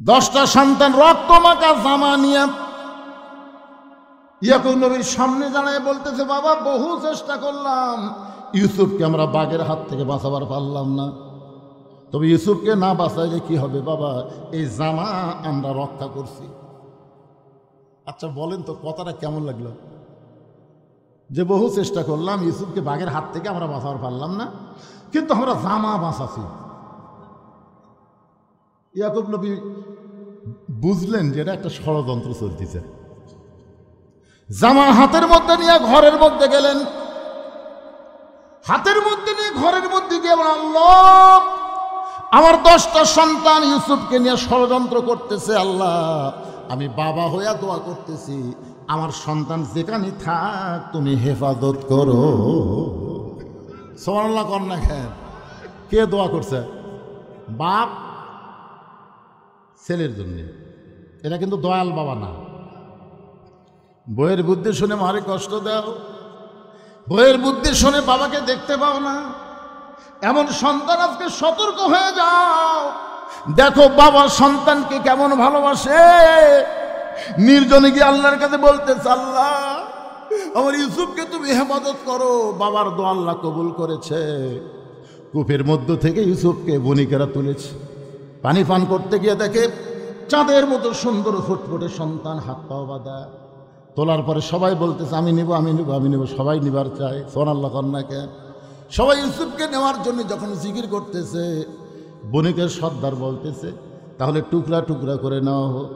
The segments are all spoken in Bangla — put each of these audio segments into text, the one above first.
10টা সন্তান রক্ত মাখা জামা নিয়ে ইয়াকুব নবীর সামনে দাঁড়ায় বলতেছে, বাবা বহু চেষ্টা করলাম, ইউসুফকে আমরা বাঘের হাত থেকে বাঁচাবার পারলাম না। তবে ইউসুফকে না বাঁচাইলে কি হবে বাবা, এই জামা আমরা রক্ষা করছি। আচ্ছা বলেন তো কথাটা কেমন লাগলো, যে বহু চেষ্টা করলাম, ইউসুফকে বাঘের হাত থেকে আমরা বাঁচাবার পারলাম না, কিন্তু আমরা জামা বাঁচাছি। ইয়াকুব নবী বুঝলেন যে এটা একটা ষড়যন্ত্র চলতেছে। জামা হাতের মধ্যে নিয়ে ঘরের মধ্যে গেলেন, হাতের মধ্যে নিয়ে ঘরের মধ্যে গিয়ে আল্লাহ, আমার 10টা সন্তান ইউসুফকে নিয়ে ষড়যন্ত্র করতেছে, আল্লাহ আমি বাবা হইয়া দোয়া করতেছি, আমার সন্তান যেখানে থাক তুমি হেফাজত করো। সুবহানাল্লাহ কর না খেন, কে দোয়া করছে? বাপ ছেলের জন্য। এটা কিন্তু দয়াল বাবা না। বইয়ের বুদ্ধি শুনে মারে কষ্ট দাও, বইয়ের বুদ্ধি শুনে বাবাকে দেখতে পাও না, এমন সন্তান আজকে সতর্ক হয়ে যাও। দেখো বাবা সন্তানকে কেমন ভালোবাসে। নির্জনে গিয়ে আল্লাহর কাছে বলতেছে, আল্লাহ আমার ইউসুফকে তুমি হেফাজত করো। বাবার দোয়া আল্লাহ কবুল করেছে। কূপের মধ্য থেকে ইউসুফকে বণিকেরা তুলেছে। পানি পান করতে গিয়ে দেখে চাঁদের মতো সুন্দর ফুটফুটে সন্তান, হাত পাও বাঁধা। তোলার পরে সবাই বলতেছে, আমি নিব আমি নিব আমি নিব, সবাই নিবার চায়। সুবহানাল্লাহ কন্যাকে সবাই ইউসুফকে নেওয়ার জন্য যখন জিকির করতেছে, বণিকের সর্দার বলতেছে, তাহলে টুকরা টুকরা করে নেওয়া হোক।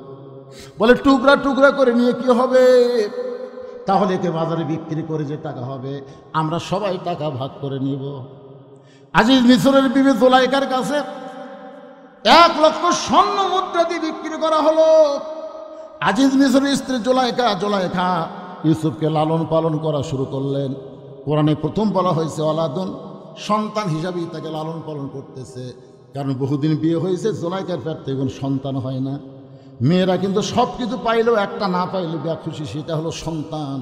বলে টুকরা টুকরা করে নিয়ে কি হবে? তাহলে একে বাজারে বিক্রি করে যে টাকা হবে আমরা সবাই টাকা ভাগ করে নিব। আজিজ মিশরের বিবি জুলাইখার কাছে 1 লক্ষ স্বর্ণ মুদ্রা দিয়ে বিক্রি করা হলো। আজিজ মিশরের স্ত্রী জুলাইখা ইউসুফকে লালন পালন করা শুরু করলেন। কোরআনে প্রথম বলা হয়েছে ওয়ালাদুন, সন্তান হিসাবেই তাকে লালন পালন করতেছে। কারণ বহুদিন বিয়ে হয়েছে, জুলাইখার পেট থেকে কোনো সন্তান হয় না। মেয়েরা কিন্তু সব কিছু পাইলেও একটা না পাইলে যা খুশি, সেটা হলো সন্তান।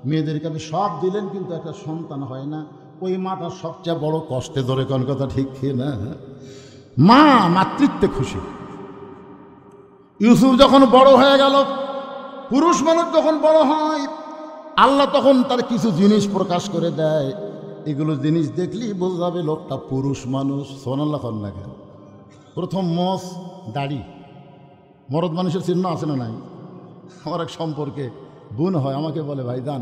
মেয়েদেরকে আপনি সব দিলেন কিন্তু একটা সন্তান হয় না। ওই মাটা সবচেয়ে বড় কষ্টে ধরে, কোন কথা ঠিক কি না? মা মাতৃত্বে খুশি। ইউসুফ যখন বড় হয়ে গেল, পুরুষ মানুষ যখন বড় হয়, আল্লাহ তখন তার কিছু জিনিস প্রকাশ করে দেয়। এগুলো জিনিস দেখলেই বোঝা যাবে লোকটা পুরুষ মানুষ। সুবহানাল্লাহ কন্যা কেন? প্রথম মোষ, দাড়ি। মরদ মানুষের চিহ্ন আছে না নাই? আমার এক সম্পর্কে বোন হয়, আমাকে বলে, ভাইজান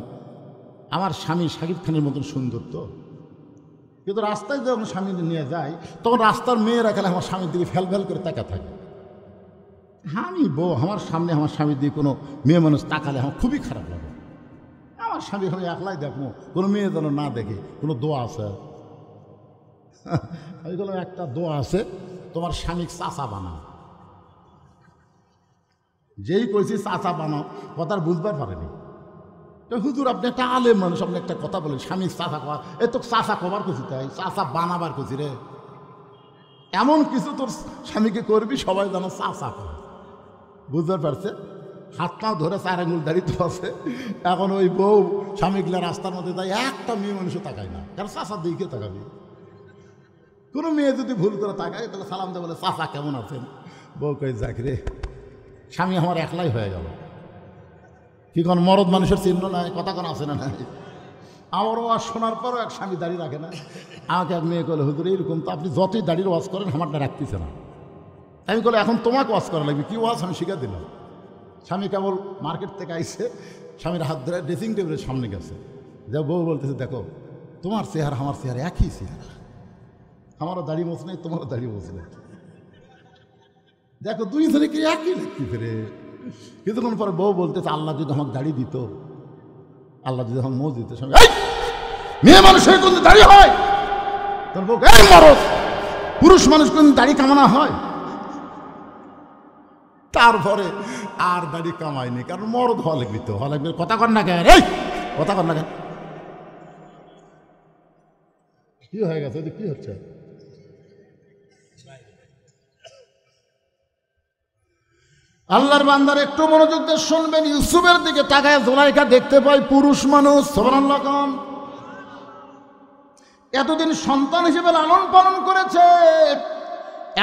আমার স্বামী শাকিব খানের মতন সুন্দর তো, কিন্তু রাস্তায় যখন স্বামী নিয়ে যায় তখন রাস্তার মেয়েরা খেলে আমার স্বামীর দিকে ফেল ফেল করে তাকা থাকে। আমি বউ, আমার সামনে আমার স্বামীর দিকে কোনো মেয়ে মানুষ তাকালে আমার খুবই খারাপ লাগে। আমার স্বামী আমি একলাই দেখবো, কোনো মেয়ে যেন না দেখে। কোনো দোয়া আছে? আমি বললাম একটা দোয়া আছে, তোমার স্বামীকে চাচা বানাও। যেই কইছি চাচা বানাও, কথার বুঝবার পারেনি। তো হুজুর আপনি একটা আলেম মানুষ, আপনি একটা কথা বলেন, স্বামী চাচা কবার, এ তো চাচা কবার করছি, তাই চাচা বানাবার করছি রে। এমন কিছু তোর স্বামীকে করবি সবাই যেন চাচা করে। বুঝতে পারছে? হাত পাও ধরে 4 আঙুল দাঁড়িয়ে তো আছে। এখন ওই বউ স্বামীগুলা রাস্তার মধ্যে তাই একটা মেয়ে মানুষও তাকায় না, কারণ চাচার দিকে তাকাবি। কোনো মেয়ে যদি ভুল করে তাকায় তাহলে সালাম দিয়ে বলে, চাচা কেমন আছেন? বউ কই, যাক রে, স্বামী আমার একলাই হয়ে গেল। কি কোন মরদ মানুষের চিহ্ন নাই? কথা কোন আছে না নাই? আমারও ওয়াজ শোনার পরও এক স্বামী দাঁড়িয়ে রাখে না। আমাকে এক মেয়ে বলে, হুজুর এরকম তো আপনি যতই দাঁড়িয়ে ওয়াজ করেন আমারটা রাখতেছে না। আমি বলে, এখন তোমাকে ওয়াজ করা লাগবে। কি ওয়াজ? আমি শিখে দিলাম। স্বামী কেবল মার্কেট থেকে আইসে, স্বামীর হাত ধরে ড্রেসিং টেবিলের সামনে গেছে, যে বউ বলতেছে, দেখো তোমার চেহারা আমার চেহারা একই চেহারা, আমারও দাড়ি মোছ নেই, তোমারও দাড়ি মোছ নেই, দেখো দুই জনে কি একই লিখতে ফেরে। কিছুক্ষণ পরে বউ বলতেছে, আল্লাহ যদি আমাকে দাড়ি দিত, আল্লাহ যদি আমাকে মোজ দিত। স্বামী, মেয়ে মানুষের কোন দাড়ি হয়? তোর বউ, এই মরদ, পুরুষ মানুষ কোন দাড়ি কামানো হয়? তারপরে আর দাড়ি কামায়নি, কারণ মরদ হওয়া লাগবি তো, হওয়া লাগবে। কথা কর না কেন? এই কথা কর না কেন? কি হয়ে গেছে? কি হচ্ছে? আল্লাহর বান্দার একটু মনোযোগ দিয়ে শুনবেন। ইউসুফের দিকে তাকায় জুলাইখা দেখতে পাই পুরুষ মানুষ। সুবহানাল্লাহ। এতদিন সন্তান হিসেবে লালন পালন করেছে,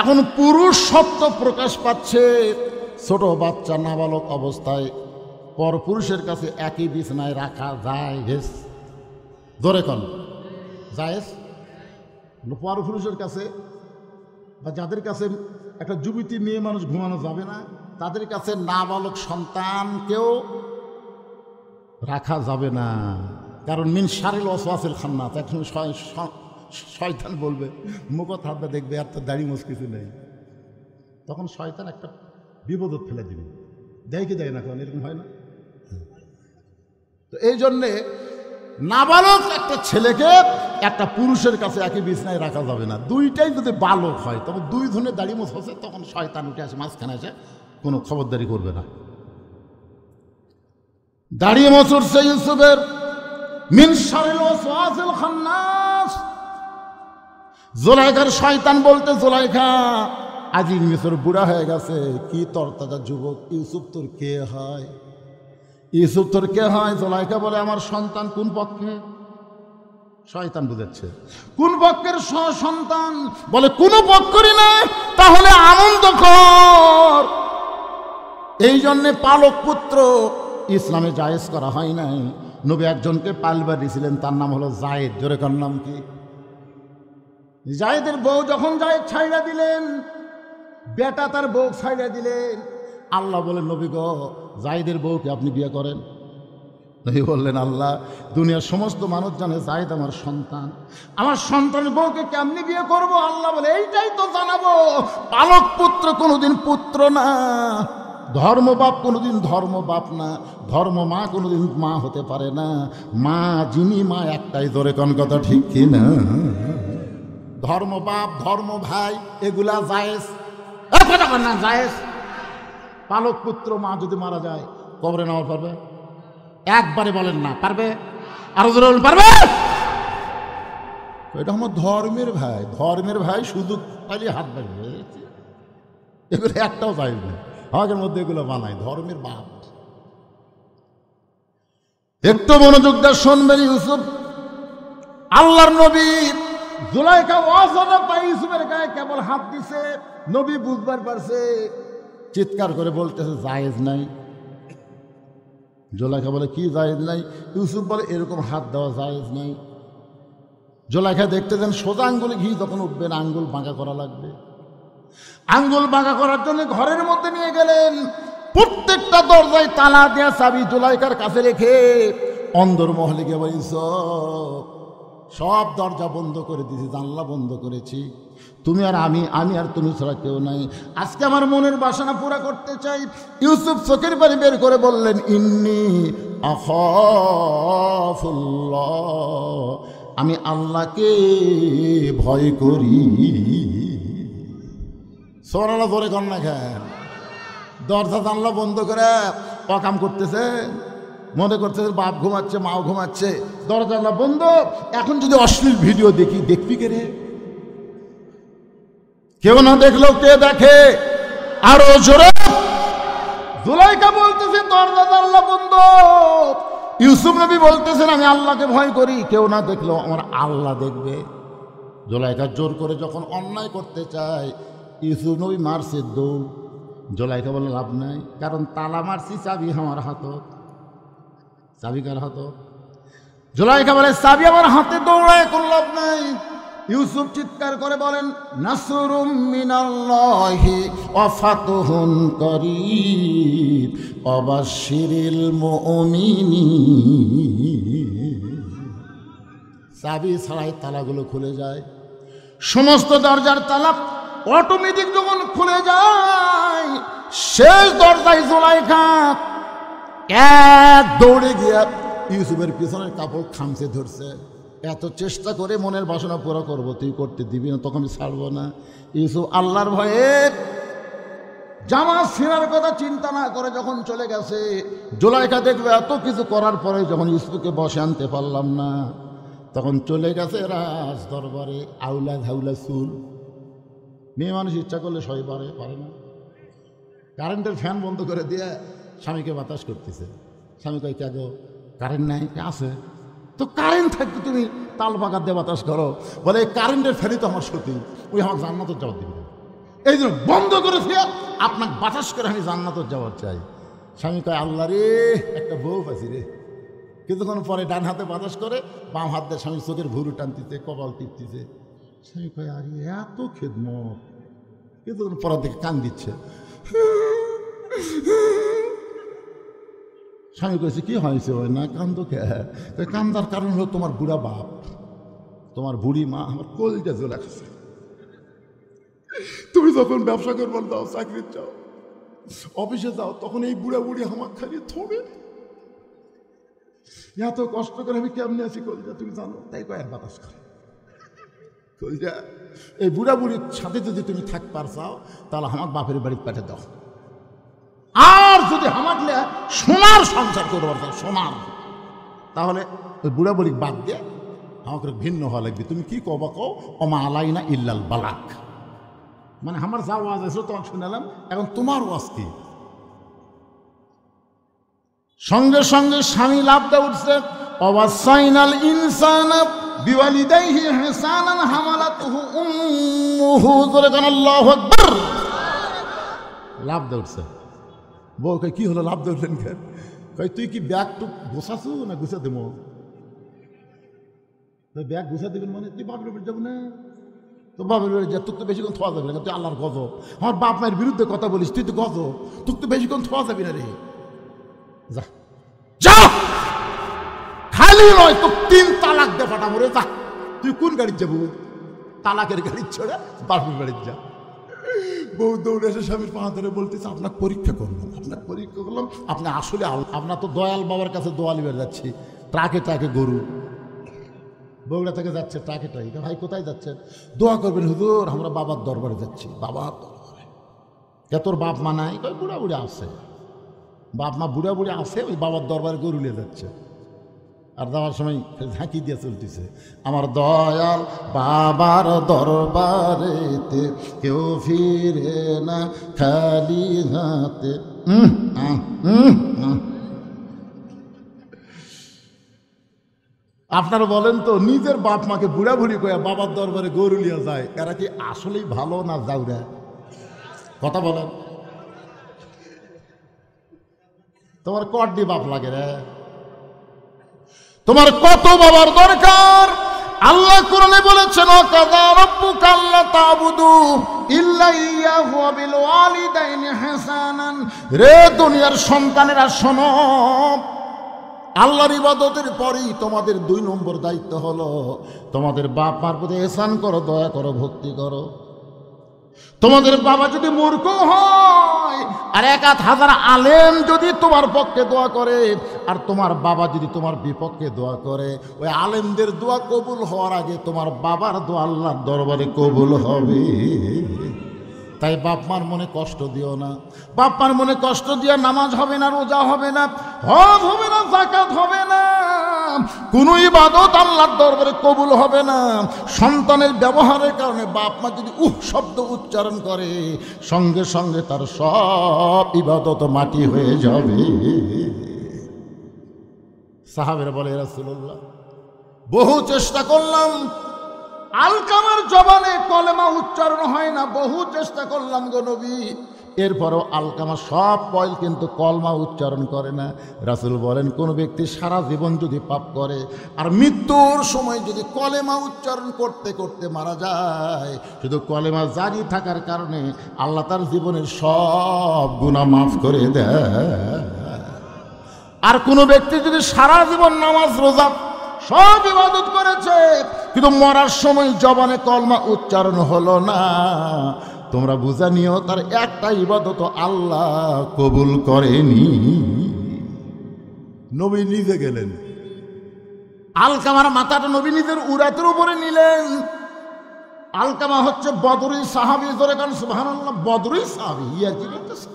এখন পুরুষ সত্য প্রকাশ পাচ্ছে। ছোট বাচ্চা নাবালক অবস্থায় পরপুরুষের কাছে একই বিছানায় রাখা যায়? ধরে কন জায়েজ? পরপুরুষের কাছে বা যাদের কাছে একটা যুবতী মেয়ে মানুষ ঘুমানো যাবে না, তাদের কাছে নাবালক সন্তানকেও রাখা যাবে না। কারণ মিন শারিল ওয়াসওয়াসিল খান্নাস, এখন শয়তান বলবে, মুখ থাকবে, দেখবে আর তো দাড়ি মোছ কিছু নেই, তখন শয়তান একটা বিপদত ফেলে দিবে। দেয় কি দেয় না? কারণ এরকম হয় না? তো এই জন্যে নাবালক একটা ছেলেকে একটা পুরুষের কাছে একই বিছানায় রাখা যাবে না। দুইটাই যদি বালক হয়, তবে দুই ধরনের দাড়ি মোছ হচ্ছে, তখন শয়তান উঠে আসে মাঝখানে, এসে কোনো খবরদারি করবে না। দাড়ি মোছ উঠছে ইউসুফের, মিন শারিল ওয়াসওয়াসিল খান্নাস। জুলাইখার শয়তান বলতে, জুলাইখা আজিজ মিশর বুড়া হয়ে গেছে, কি তরতাজা যুবক, ইউসুফ তোর কে হয়? ইউসুফ তোর কে হয়? জুলাইখা বলে, আমার সন্তান কোন পক্ষে? শয়তান বুঝাচ্ছে কোন পক্ষের সন্তান? বলে কোন পক্ষেরই না। তাহলে আনন্দ কর। এই জন্যে পালক পুত্র ইসলামে জায়েজ করা হয় নাই। নবী একজনকে পালবার দিয়েছিলেন, তার নাম হলো জায়েদ। জোরে কার নাম কি? জায়েদের বউ যখন জায়েদ ছাইড়া দিলেন, বেটা তার বউ ছাইড়া দিলেন, আল্লাহ বলেন, নবী গো, জায়েদের বউকে আপনি বিয়ে করেন। নবী বললেন, আল্লাহ, দুনিয়ার সমস্ত মানুষ জানে জায়েদ আমার সন্তান, আমার সন্তানের বউকে কেমনি বিয়ে করব? আল্লাহ বলে, এইটাই তো জানাবো, পালক পুত্র কোনোদিন পুত্র না, ধর্মবাপ কোনোদিন ধর্মবাপ না, ধর্ম মা কোনোদিন মা হতে পারে না। মা যিনি, মা একটাই। ধরে কোন কথা ঠিক কি না? ধর্ম বাপ, ধর্ম ভাই, এগুলা জায়েজ, না জায়েজ। পালক পুত্র মা যদি মারা যায়, কবরে নেওয়া পারবে? একবারে বলেন না পারবে? আরো জোরে বলেন, পারবে? এটা আমার ধর্মের ভাই, ধর্মের ভাই সুযোগ পাইলে হাত বাড়বে। এগুলো একটাও জায়েজ না। আমাদের মধ্যে এগুলো বানায় ধর্মের বাপ। একটু মনোযোগ দিয়ে শুনবেন। ইউসুফ, আল্লাহর নবী, জুলাইখা ওয়াসনা পাই ইউসুফের গায়ে কেবল হাত দিছে, নবী বুঝবার পারছে, চিৎকার করে বলতেছে জায়েজ নাই। জুলাইখা বলে, কি জায়েজ নাই? ইউসুফ বলে, এরকম হাত দেওয়া জায়েজ নাই। জুলাইখা দেখতে দেন, সোজা আঙ্গুলে ঘি যখন উঠবে না, আঙ্গুল বাঁকা করা লাগবে। আঙ্গুল বাঁকা করার জন্য ঘরের মধ্যে নিয়ে গেলেন। প্রত্যেকটা দরজায় তালা দেয়া চাবি জুলাইখার কাছে রেখে অন্দর মহলে গিয়ে বলি, সব দরজা বন্ধ করে দিয়েছি, জানলা বন্ধ করেছি, তুমি আর আমি, আমি আর তুমি ছাড়া কেউ নাই। আজকে আমার মনের বাসনা পুরা করতে চাই। ইউসুফ চোখের পানি বের করে বললেন, ইন্নী আখাফুল্লাহ, আমি আল্লাহকে ভয় করি। সোনালা ধরে কন্যা খান, দরজা জানলা বন্ধ করে অকাম করতেছে, মনে করতেছে বাপ ঘুমাচ্ছে, মাও ঘুমাচ্ছে, দরজা জানলা বন্ধ। এখন যদি অশ্লীল ভিডিও দেখি, দেখবি কে রে? কেউ না দেখলেও কে দেখে? আরো জোরে। জুলাইখা বলতেছে দরজা জানলা বন্ধ। ইউসুফ নবী বলতেছেন, আমি আল্লাহকে ভয় করি, কেউ না দেখলেও আমার আল্লাহ দেখবে। জুলাইখা জোর করে যখন অন্যায় করতে চায়, ইউসুফ নবী মারছে দৌড়। জুলাইখা বলে, লাভ নাই, কারণ তালা মারছি, চাবি আমার হাত। চাবি কার হাত? জুলাইখা বলে, চাবি আমার হাতে, দৌড়ায় কোন লাভ নাই। ইউসুফ চিৎকার করে বলেন, নাসরুম মিনাল্লাহি ওয়া ফাতহুন করিব ওয়া বাশশিরিল মুমিনিন। চাবি ছাড়াই তালাগুলো খুলে যায়, সমস্ত দরজার তালা অটোমেটিক যখন খুলে যায়, শেষ দরজায় জুলাইখা এক দৌড়ে গিয়া ইউসুফের পিছনের কাপড় খামচে ধরছে। এত চেষ্টা করে মনের বাসনা পুরো করবো, তুই করতে দিবি না, তখন ছাড়বো না। ইউসুফ আল্লাহর ভয়ে জামা ছিঁড়ার কথা চিন্তা না করে যখন চলে গেছে, জুলাইখা দেখবে এত কিছু করার পরে যখন ইউসুফকে বসে আনতে পারলাম না, তখন চলে গেছে রাজ দরবারে। আউলা ধাউলা চুল, মেয়ে মানুষ ইচ্ছা করলে সবাই পারে না। কারেন্টের ফ্যান বন্ধ করে দিয়ে স্বামীকে বাতাস করতেছে। স্বামী কয়, কে গো, কারেন্ট নাই? আছে তো, কারেন্ট থাকতে তুমি তাল পাকার দিয়ে বাতাস করো। বলে, এই কারেন্টের ফ্যানই তো আমার সতী, ওই আমার জান্নাতের জবাব দিবি না। এই জন্য বন্ধ করে ফিরে আপনাকে বাতাস করে আমি জান্নাতে যাওয়ার চাই। স্বামী কয়, আল্লাহ রে, একটা বউ পাইছি রে। কিছুক্ষণ পরে ডান হাতে বাতাস করে, বাম হাত দিয়ে স্বামী চোখের ভুরু টানতেছে, কপাল টিপতেছে। স্বামী কয়, আরে এত খেদমত। কিছুক্ষণ পরের দিকে কান দিচ্ছে। স্বামী কয়েছে, কি হয়েছে ভাই? না কান্দো কে? কান্দার কারণ হলো তোমার বুড়া বাপ, তোমার বুড়ি মা আমার কলিজা জ্বলে গেছে। তুমি যখন ব্যবসা করবার যাও, চাকরি যাও, অফিসে যাও, তখন এই বুড়া বুড়ি আমার খালি থবে। এত কষ্ট করে আমি কেমনে আছি কলিজা তুমি জানো? তাই কয়েক বাতাস করে কলিজা, এই বুড়া বুড়ির সাথে যদি তুমি থাকবার চাও, তাহলে আমার বাপের বাড়িতে পাঠিয়ে দাও। আর যদি আমাকে সোনার সংসার করবার চাও, সোনার, তাহলে ওই বুড়া বুড়ি বাদ দিয়ে আমাকে ভিন্ন হওয়া লাগবে। তুমি কি কবা কও, অমা আলাইনা ইল্লাল বালাক। মানে আমার যা ওয়াজ আছে তোমাকে শুনালাম, এখন তোমার ওয়াজ কি? সঙ্গে সঙ্গে স্বামী লাফটা উঠছে, অবাসাইনাল ইনসানা বিওয়ালিদাইহি ইহসানান হামালাতুহু উম্মুহু, জোরে কান আল্লাহু আকবার। লাফটা উঠছে। বউ কই, কি হলো, লাফটা উঠলেন কেন? কই, তুই কি ব্যাগ টুক গোছাছু না গুছা দেবো? ব্যাগ গুছা দেবেন মানে তুই বাপের বাড়ি যাবো না? তো বাপের বাড়ি যা, তোর তো বেশিক্ষণ থোয়া যাবে না, তুই আল্লাহর গজ। আমার বাপ মায়ের বিরুদ্ধে কথা বলিস, তুই তো গজ, তোর তো বেশিক্ষণ থোয়া যাবি না রে। যা যা, খালি নয় তো 3 তালাক দে ফাটাবো রে। যা, তুই কোন গাড়ির যাবো? তালাকের গাড়ির ছোড়া বাপের বাড়ির যা। বউ দৌড়ে এসে স্বামীর পা ধরে বলতেছে, আপনাকে পরীক্ষা করলাম, আপনাকে পরীক্ষা করলাম, আপনি আসলে আপনার তো দয়াল বাবার কাছে দোয়া লিবার যাচ্ছি, ট্রাকে ট্রাকে গরু। বগুড়া থেকে যাচ্ছে ট্রাকে ট্রাকে। ভাই কোথায় যাচ্ছেন? দোয়া করবেন হুজুর, আমরা বাবার দরবারে যাচ্ছি। বাবার দরবারে? কে তোর বাপ মা নাই? কই, বুড়া বুড়ি আছে। বাপ মা বুড়া বুড়ি আছে, ওই বাবার দরবারে গরু নিয়ে যাচ্ছে। আর যাওয়ার সময় ঝাঁকি দিয়ে চলতেছে, আমার দয়াল বাবার দরবারেতে কেউ ফিরে না খালি হাতে। আপনারা বলেন তো, নিজের বাপ মাকে বুড়া বুড়ি কয়া বাবার দরবারে গরু লিয়া যায়, এরা কি আসলেই ভালো না যাওরা? কথা বলেন। তোমার কড্ডি বাপ লাগে রে? তোমার কত বাবার দরকার? আল্লাহ কোরআনে বলেছেন, ওয়াকাযা রাব্বুকা আল্লা তা'বুদু ইল্লা ইয়াহু ওয়া বিল ওয়ালিদাইনি ইহসানান। রে দুনিয়ার সন্তানেরা শোনো, আল্লাহর ইবাদতের পরেই তোমাদের 2 নম্বর দায়িত্ব হলো তোমাদের বাপ মার প্রতি ইহসান করো, দয়া করো, ভক্তি করো। তোমাদের বাবা যদি মূর্খ হয় আর 1000 আলেম যদি তোমার পক্ষে দোয়া করে, আর তোমার বাবা যদি তোমার বিপক্ষে দোয়া করে, ওই আলেমদের দোয়া কবুল হওয়ার আগে তোমার বাবার দোয়া আল্লাহর দরবারে কবুল হবে। তাই বাপ মার মনে কষ্ট দিও না। বাপ মার মনে কষ্ট দিয়ে নামাজ হবে না, রোজা হবে না, হজ হবে না, যাকাত হবে না, কোন ইবাদত আল্লাহর দরবারে কবুল হবে না। সন্তানের ব্যবহারের কারণে বাপ মা যদি শব্দ উচ্চারণ করে, সঙ্গে সঙ্গে তার সব ইবাদত মাটি হয়ে যাবে। সাহাবেরা বলে, রাসূলুল্লাহ বহু চেষ্টা করলাম, আলকামার জবানে কলেমা উচ্চারণ হয় না, বহু চেষ্টা করলাম গো নবী, এরপরও আলকামা সব কইল কিন্তু কলমা উচ্চারণ করে না। রাসূল বলেন, কোন ব্যক্তি সারা জীবন যদি পাপ করে আর মৃত্যুর সময় যদি কলেমা উচ্চারণ করতে করতে মারা যায়, শুধু কলেমা জারি থাকার কারণে আল্লাহ তার জীবনের সব গুনাহ মাফ করে দেয়। আর কোন ব্যক্তি যদি সারা জীবন নামাজ রোজা সব ইবাদত করেছে কিন্তু মরার সময় জবানে কলমা উচ্চারণ হলো না, তোমরা বুঝা নিও তার একটা ইবাদত আল্লাহ কবুল করেনি। নবী নিজে গেলেন, আলকামার মাথাটা নবী নিজের উরাতের উপরে নিলেন। আলকামা হচ্ছে বদরি সাহাবী, জোরে কান সুবহানাল্লাহ, বদরি সাহাবী। ইয়ার কি বলতেছে?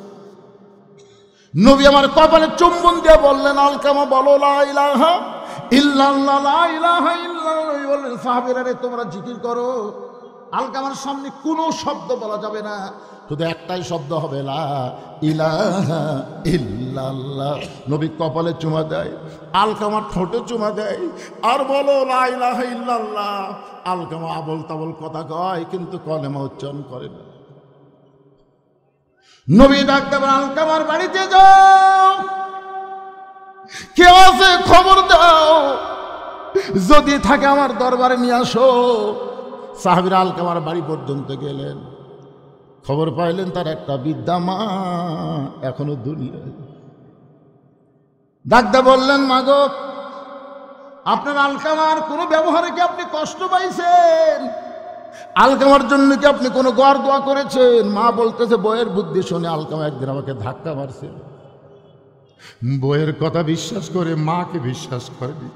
নবী আমার কপালে চুম্বন দিয়ে বললেন, আলকামা বলো লা ইলাহা ইল্লাল্লাহ, লা ইলাহা ইল্লাল্লাহ। বললেন, সাহাবীরা রে তোমরা জিকির করো। আলকামার সামনে কোনো শব্দ বলা যাবে না, শুধু একটাই শব্দ হবে, লা ইলাহা ইল্লাল্লাহ। নবী কপালে চুমা দেয়, আলকামার ঠোঁটে চুমা দেয়, আর বলো লা ইলাহা ইল্লাল্লাহ। আলকামা আবল তাবল কথা কয় কিন্তু কলেমা উচ্চারণ করে না। নবী ডাকতে বলেন, আলকামার বাড়িতে যাও, কেউ আছে খবর দাও, যদি থাকে আমার দরবারে নিয়ে আসো। সাহাবীরা আলকামার বাড়ি পর্যন্ত গেলেন, খবর পাইলেন তার একটা বৃদ্ধা মা এখনো দুনিয়ায়। ডাকতে বললেন, মাগো, আপনার আলকামার কোনো ব্যবহারে কি আপনি কষ্ট পাইছেন? আলকামার জন্য কি আপনি কোনো গড় দোয়া করেছেন? মা বলতেছে, বইয়ের বুদ্ধি শুনে আলকামা একদিন আমাকে ধাক্কা মারছে। বইয়ের কথা বিশ্বাস করে মাকে বিশ্বাস করেনি,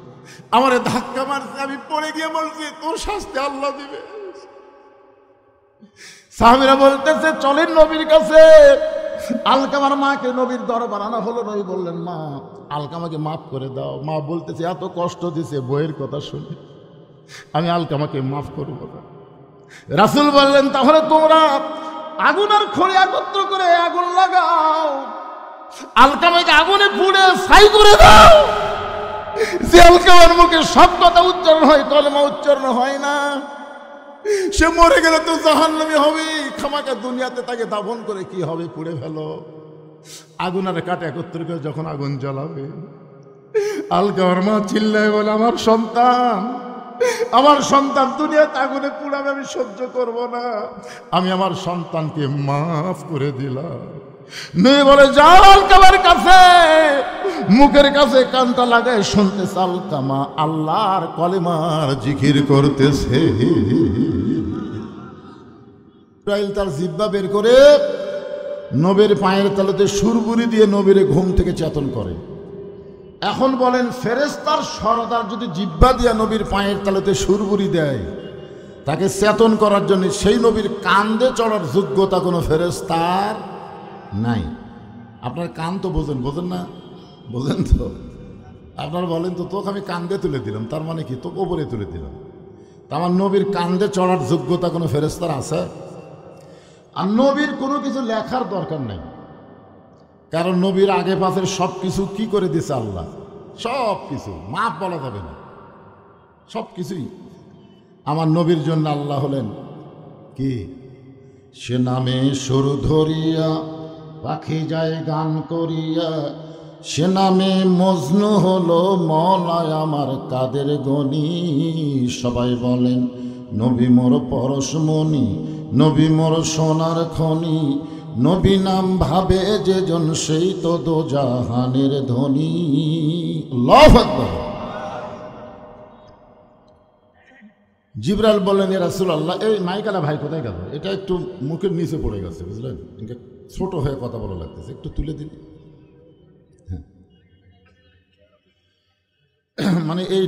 আমারে ধাক্কা মারছে, আমি পড়ে গিয়ে বলছি তোর শাস্তি আল্লাহ দিবে। সাহাবীরা বলতেছে, চলেন নবীর কাছে। আলকামার মাকে নবীর দরবার আনা হলো। নবী বললেন, মা, আলকামাকে মাফ করে দাও। মা বলতেছে, এত কষ্ট দিছে বইয়ের কথা শুনে, আমি আলকামাকে মাফ করবো না। রাসূল বললেন, তাহলে তোমরা আগুন আর খড়ি একত্র করে আগুন লাগাও, আলকামাকে আগুনে পুড়ে ছাই করে দাও। যে আলকামার মুখে সব কথা উচ্চারণ হয়, কলেমা উচ্চারণ হয় না, সে মরে গেলে তো জাহান্নামী হবে। খামাকা দুনিয়াতে তাকে দাফন করে কি হবে? পুড়ে ফেলো। আগুন আর কাঠ একত্র করে যখন আগুন জ্বালাবে, আলকামার মা চিল্লায় বলে, আমার সন্তান, আমার সন্তান দুনিয়াতে আগুনে পুড়াবে, আমি সহ্য করব না, আমি আমার সন্তানকে মাফ করে দিলাম। মেয়ে বলে, যাও আলকামার কাছে, মুখের কাছে কানটা লাগায় শুনতেছে আলকামা আল্লাহর কলেমার জিকির করতেছে। ইসরাইল তার জিহ্বা বের করে নবীর পায়ের তলাতে সুরবুরি দিয়ে নবীর ঘুম থেকে চেতন করে। এখন বলেন, ফেরেশতার সরদার যদি জিহ্বা দিয়া নবীর পায়ের তলাতে সুরবুরি দেয় তাকে চেতন করার জন্য, সেই নবীর কান্দে চড়ার যোগ্যতা কোনো ফেরেশতার নাই। আপনার কান তো বোঝেন, বোঝেন না? বোঝেন তো? আপনার বলেন তো, তোকে আমি কান্দে তুলে দিলাম, তার মানে কি? তোকে ওপরে তুলে দিলাম। তা আমার নবীর কান্দে চড়ার যোগ্যতা কোনো ফেরেশতার আছে? আর নবীর কোনো কিছু লেখার দরকার নেই, কারণ নবীর আগে পাশের সব কিছু কি করে দিছে আল্লাহ, সব কিছু মাপ বলা যাবে না, সব কিছুই আমার নবীর জন্য আল্লাহ হলেন কি? সে নামে সুর ধরিয়া পাখি যায় গান করিয়া, সে নামে মজনু হলো মওলায় আমার কাদের গনি। সবাই বলেন, নবী মোর পরশমণি, নবী মোর সোনার খনি, নবী নাম ভাবে যে জন সেই তো দোজাহানের ধনী। আল্লাহু আকবার। জিবরাইল বললেন, ইয়া রাসূলুল্লাহ, এই মাইকালা ভাই কোথায় গেল? এটা একটু মুখের নিচে পড়ে গেছে, বুঝলেন, ছোট হয়ে কথা বলা লাগতেছে, একটু তুলে দিন। হ্যাঁ, মানে এই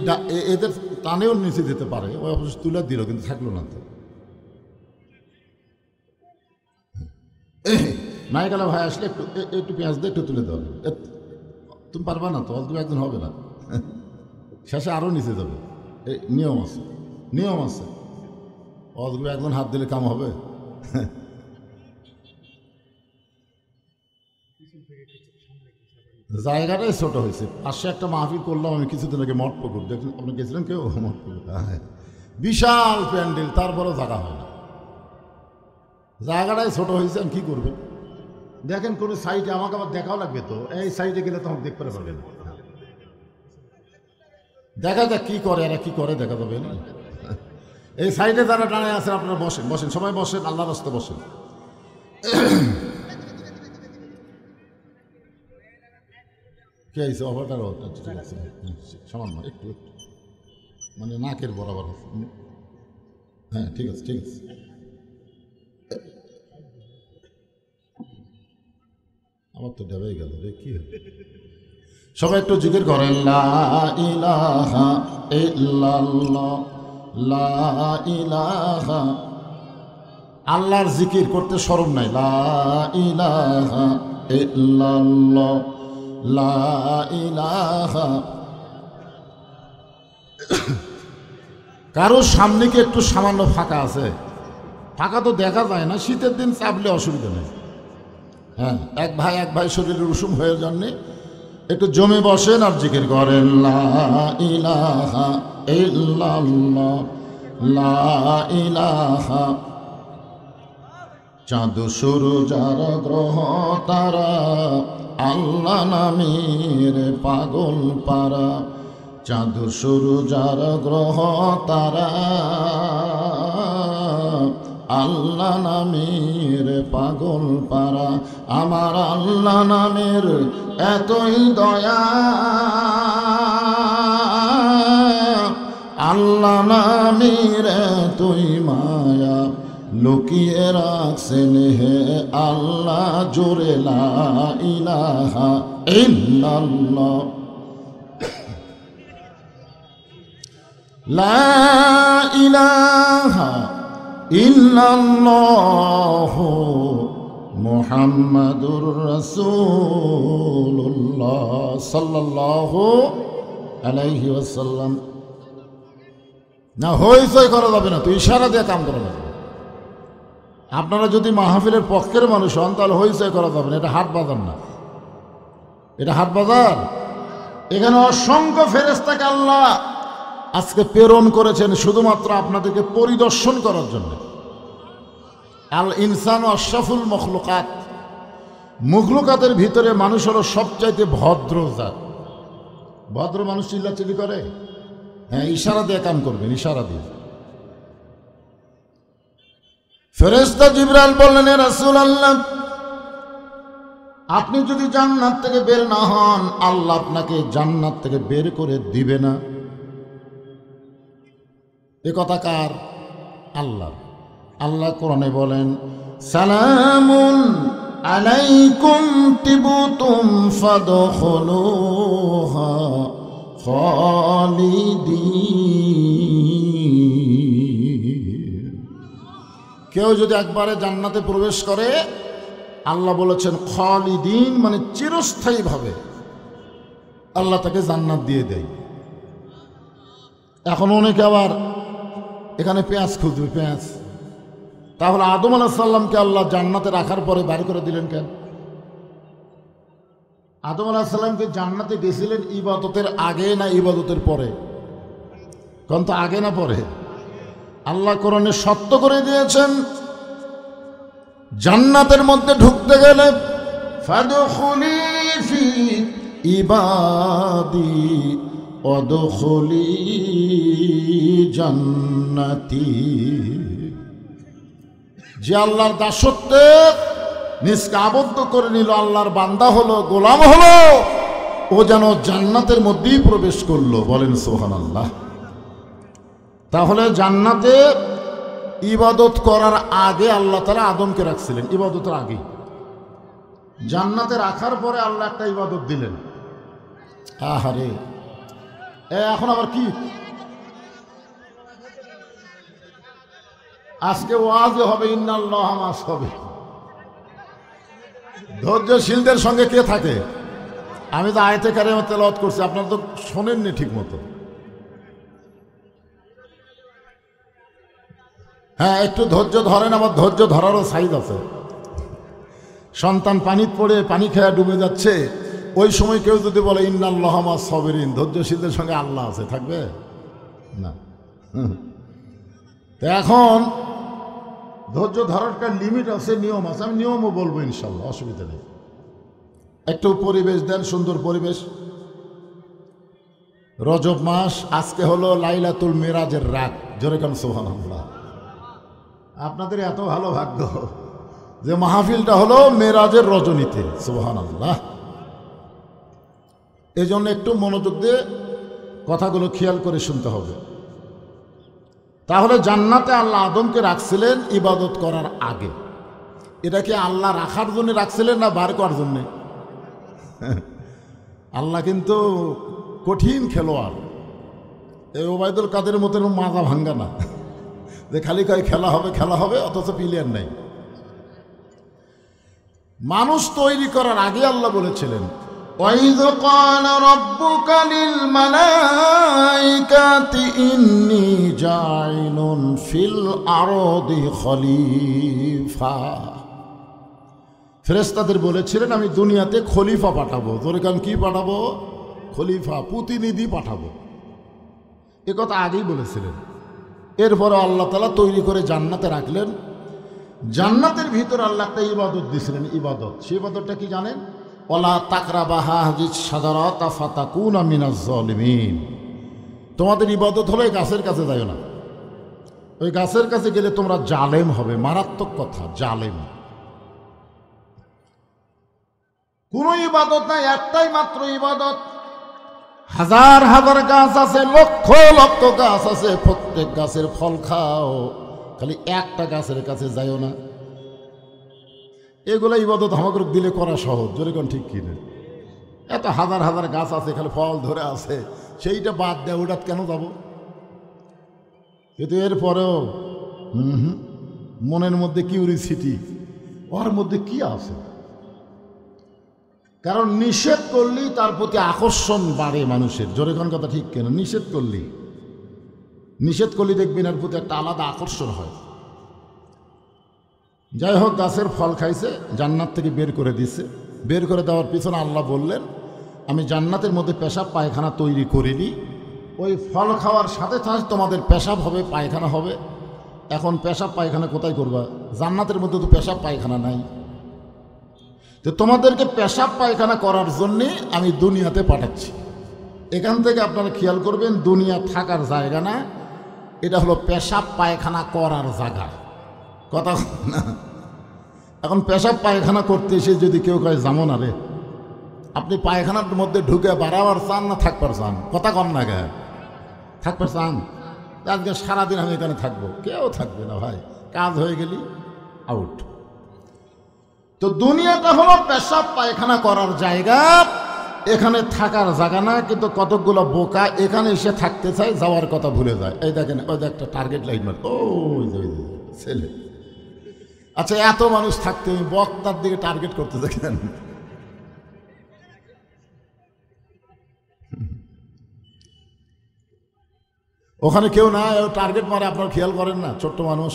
এদের টানেও নিচে দিতে পারে, ওই অবশ্য তুলে দিল, কিন্তু থাকলো না তো। নায়িকালা ভাই আসলে একটু একটু পেঁয়াজ দিয়ে একটু তুলে দেওয়া, তুমি পারবা না তো, তুমি একদিন হবে না, শেষে আরও নিচে যাবে। এই নিয়ম আছে, নিয়ম আছে, অজগুলো একজন হাত দিলে কাম হবে। জায়গাটাই ছোট হয়েছে। পাশে একটা মাহফিল করলাম আমি কিছুদিন আগে, মঠপুকুর, দেখুন আপনি গেছিলেন কেউ? মঠপুকুর, হ্যাঁ, বিশাল প্যান্ডেল, তারপরেও জায়গা হয় না। জায়গাটাই ছোট হয়েছে, আমি কী করবেন? দেখেন কোনো সাইডে, আমাকে আবার দেখাও লাগবে তো, এই সাইডে গেলে তো আমাকে দেখতে পারবেন, দেখা যাক কী করে, এরা কী করে দেখা যাবে না। এই সাইডে যারা দাঁড়ায় আছে আপনারা বসেন, বসেন, সবাই বসেন, আল্লাহর রাস্তে বসেন। কে আছে? অফারটার ঠিক আছে, সামান্য একটু একটু মানে নাকের বরাবর, হ্যাঁ ঠিক আছে, ঠিক আছে। আমার তো ডেবেই গেল রে, কি হল? সবাই একটু জিকির করেন, লা ইলাহা ইল্লাল্লাহ, লা ইলাহা। আল্লাহর জিকির করতে শরম নাই, লা ইলাহা ইল্লাল্লাহ, লা ইলাহা। কারো সামনে কি একটু সামান্য ফাঁকা আছে? ফাঁকা তো দেখা যায় না, শীতের দিন চাপলে অসুবিধা নেই। হ্যাঁ, এক ভাই শরীরের উষুম হয়ে জন্যে একটু জমে বসেন আর জিকির করেন, লা ইলাহা ইল্লাল্লাহ, লা ইলাহা। চাঁদ সূরজ আর গ্রহ তারা আল্লাহ নামের পাগল পারা। চাঁদ সূরজ আর গ্রহ তারা আল্লাহ নামের পাগল পারা। আমার আল্লাহ নামের এতই দয়া, আল্লাহ নামের এতই মায়া, লুকিয়ে রাখছেন হে আল্লাহ জোরে লা ইলাহা ইল্লাল্লাহ। লা ইলাহা ইল্লাল্লাহ মুহাম্মাদুর রাসূলুল্লাহ সাল্লাল্লাহু আলাইহি ওয়াসাল্লাম। না হইচই করা যাবে না, তো ইশারা দিয়ে কাম করা যাবে। আপনারা যদি মাহফিলের পক্ষের মানুষ হন তাহলে হইচই করা যাবে না, এটা হাট বাজার না, এটা হাট বাজার। এখানে অসংখ্য ফেরেশতাকে আল্লাহ আজকে প্রেরণ করেছেন শুধুমাত্র আপনাদেরকে পরিদর্শন করার জন্য। আল ইনসান আশরাফুল মখলুকাত, মখলুকাতের ভিতরে মানুষ হলো সবচাইতে ভদ্র জাত। ভদ্র মানুষ চিল্লাচিল্লি করে? হ্যাঁ, ইশারা দিয়ে কাম করবেন, ইশারা দিয়ে। ফেরেশতা জিবরাইল বললেন, হে রাসূলুল্লাহ, আপনি যদি জান্নাত থেকে বের না হন আল্লাহ আপনাকে জান্নাত থেকে বের করে দিবে না। এ কথা কার? আল্লাহ। আল্লাহ কোরআনে বলেন, সালামুন আলাইকুম তিবতুম ফাদখুলুহা খালিদিন। কেউ যদি একবারে জান্নাতে প্রবেশ করে, আল্লাহ বলেছেন খালিদিন মানে চিরস্থায়ীভাবে আল্লাহ তাকে জান্নাত দিয়ে দেয়। এখন অনেকে আবার এখানে পেঁয়াজ খুঁজবে, পেঁয়াজ। তাহলে আদম আলাইহিস সালামকে আল্লাহ জান্নাতে রাখার পরে বার করে দিলেন কেন? আদম আলাইহিস সালামকে জান্নাতে দিয়েছিলেন ইবাদতের আগে না ইবাদতের পরে? কোন তো আগে না পরে? আল্লাহ কোরআনে সত্য করে দিয়েছেন, জান্নাতের মধ্যে ঢুকতে গেলে ফাদখুলি ফি ইবাদি অদখলি জান্নাতি। যে আল্লাহর দাসত্বে নিজকে আবদ্ধ করে নিল, আল্লাহর বান্দা হলো, গোলাম হলো, ও যেন জান্নাতের মধ্যেই প্রবেশ করলো। বলেন সুবহানাল্লাহ। তাহলে জান্নাতে ইবাদত করার আগে আল্লাহ তাআলা আদমকে রাখছিলেন, ইবাদতের আগে। জান্নাতে রাখার পরে আল্লাহ একটা ইবাদত দিলেন। আহারে, এখন আবার কি? আজকে ওয়াজে হবে ইন্নাল্লাহ মাস হবে। ধৈর্যশীলদের সঙ্গে কে থাকে? আমি তো আয়াতে কারিমা তেলাওয়াত করছি, আপনারা তো শোনেননি ঠিক মতো। হ্যাঁ, একটু ধৈর্য ধরেন, আমার ধৈর্য ধরারও সাইজ আছে। সন্তান পানিতে পড়ে পানি খেয়ে ডুবে যাচ্ছে, ওই সময় কেউ যদি বলে ইন্নাল্লাহ মাস সাবিরিন, ধৈর্যশীলদের সঙ্গে আল্লাহ আছে, থাকবে না। এখন ধৈর্য ধরার একটা লিমিট আছে, নিয়ম আছে। আমি নিয়মও বলবো ইনশাল্লাহ, অসুবিধা নেই। একটু পরিবেশ দেন, সুন্দর পরিবেশ। রজব মাস, আজকে হলো লাইলাতুল মিরাজের রাত। জোরে কান সুবহানাল্লাহ। আপনাদের এত ভালো ভাগ্য যে মাহফিলটা হলো মেরাজের রজনীতে। সুবহানাল্লাহ। এই জন্য একটু মনোযোগ দিয়ে কথাগুলো খেয়াল করে শুনতে হবে। তাহলে জান্নাতে আল্লাহ আদমকে রাখছিলেন ইবাদত করার আগে। এটা কি আল্লাহ রাখার জন্য রাখছিলেন না বার করার জন্যে? আল্লাহ কিন্তু কঠিন খেলোয়াড়। এই ওবায়দুল কাদের মতো মাজা ভাঙ্গা না যে খালি কয় খেলা হবে খেলা হবে, অথচ প্লেয়ার নাই। মানুষ তৈরি করার আগে আল্লাহ বলেছিলেন, وَإِذْ قَالَ رَبُّكَ لِلْمَلَائِكَةِ إِنِّي جَاعِلٌ فِي الْأَرْضِ خَلِيفَةً। ফেরেশতাদের বলেছিলেন আমি দুনিয়াতে খলিফা পাঠাবো। তোর কারণ কি পাঠাবো? খলিফা, প্রতিনিধি পাঠাবো। এ কথা আগেই বলেছিলেন। এরপরে আল্লাহ তাআলা তৈরি করে জান্নাতে রাখলেন, জান্নাতের ভিতর আল্লাহ একটা ইবাদত দিয়েছিলেন, ইবাদত। সেই ইবাদতটা কি জানেন? ওয়ালা তাকরাবা হাযিস শাজারাতা ফাতাকুনা মিনাজ জালিমিন। তোমাদের ইবাদত হলো এই গাছের কাছে যাও না, ওই গাছের কাছে গেলে তোমরা জালেম হবে। মারাত্মক কথা, জালেম। কোন ইবাদত নাই, একটাই মাত্র ইবাদত। হাজার হাজার গাছ আছে, লক্ষ লক্ষ গাছ আছে, প্রত্যেক গাছের ফল খাও, খালি একটা গাছের কাছে যাইও না। এগুলো ইবাদত আমাকে দিলে করা সহজ, জোরে কোন ঠিক কিনে? এত হাজার হাজার গাছ আছে, খালি ফল ধরে আছে, সেইটা বাদ দেয়, ওটা কেন যাব? কিন্তু এরপরেও মনের মধ্যে কিউরিসিটি, ওর মধ্যে কি আছে? কারণ নিষেধ করলেই তার প্রতি আকর্ষণ বাড়ে মানুষের, জোরে কোন কথা ঠিক কেন? নিষেধ করলেই দেখবেন এর প্রতি একটা আলাদা আকর্ষণ হয়। যাই হোক, গাছের ফল খাইছে, জান্নাত থেকে বের করে দিছে। বের করে দেওয়ার পিছনে আল্লাহ বললেন, আমি জান্নাতের মধ্যে পেশাব পায়খানা তৈরি করিনি, ওই ফল খাওয়ার সাথে সাথে তোমাদের পেশাব হবে, পায়খানা হবে। এখন পেশাব পায়খানা কোথায় করবা? জান্নাতের মধ্যে তো পেশাব পায়খানা নাই। তো তোমাদেরকে পেশাব পায়খানা করার জন্যে আমি দুনিয়াতে পাঠাচ্ছি। এখান থেকে আপনারা খেয়াল করবেন, দুনিয়া থাকার জায়গা না, এটা হলো পেশাব পায়খানা করার জায়গা। কথা না? এখন পেশাব পায়খানা করতে এসে যদি কেউ কয় যেমন আরে আপনি পায়খানার মধ্যে ঢুকে বাড়াবার চান না থাকবার চান? কথা কম না গে, থাকবার চান? আজকে সারাদিন আমি এখানে থাকবো, কেউ থাকবে না ভাই, কাজ হয়ে গেলি আউট। তো দুনিয়াটা হলো পেশাব পায়খানা করার জায়গা, এখানে থাকার জায়গা না। কিন্তু কতকগুলো বোকা এখানে এসে থাকতে চায়, যাওয়ার কথা ভুলে যায়। এই দেখেন, ওই একটা টার্গেট লাইন মার, ওই ছেলে। আচ্ছা, এত মানুষ থাকতে বক্তার দিকে টার্গেট করতে দেখেন। ওখানে কেউ না, টার্গেট মারে, আপনার খেয়াল করেন না? ছোট্ট মানুষ।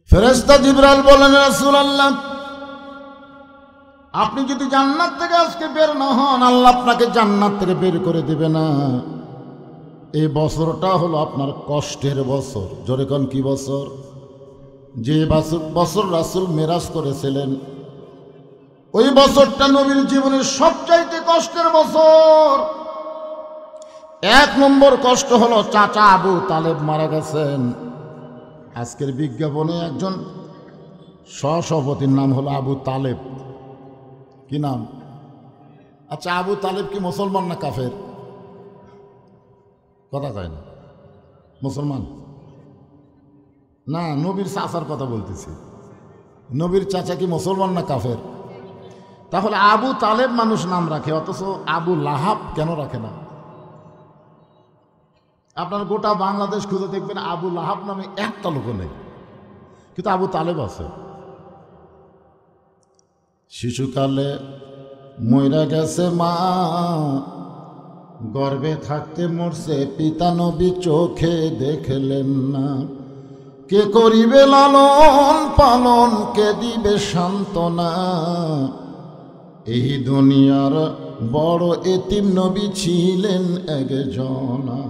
ফেরেশতা জিবরাইল বলেন, রাসূলুল্লাহ, আপনি যদি জান্নাত থেকে আজকে বের না হন, আল্লাহ আপনাকে জান্নাত থেকে বের করে দেবে না। এই বছরটা হলো আপনার কষ্টের বছর। জোরে কোন কি বছর? যে বছর রাসূল মেরাজ করেছিলেন, ওই বছরটা নবীর জীবনের সবচাইতে কষ্টের বছর। 1 নম্বর কষ্ট হলো চাচা আবু তালেব মারা গেছেন। আজকের বিজ্ঞাপনে একজন সহসভাপতির নাম হলো আবু তালেব। কি নাম? আচ্ছা, আবু তালেব কি মুসলমান না কাফের? কথা কয় না। মুসলমান না, নবীর চাচার কথা বলতেছি। নবীর চাচা কি মুসলমান না কাফের? তাহলে আবু তালেব মানুষ নাম রাখে, অথচ আবু লাহাব কেন রাখে না? আপনার গোটা বাংলাদেশ খুঁজে দেখবেন আবু লাহাব নামে একটা লোক নেই, কিন্তু আবু তালেব আছে। শিশুকালে মইরা গেছে মা, গর্ভে থাকতে মরছে পিতা, নবী চোখে দেখলেন না। কে করিবে লালন পালন, কে দিবে সান্ত্বনা? এই দুনিয়ার বড় এতিম নবী ছিলেন একজনা।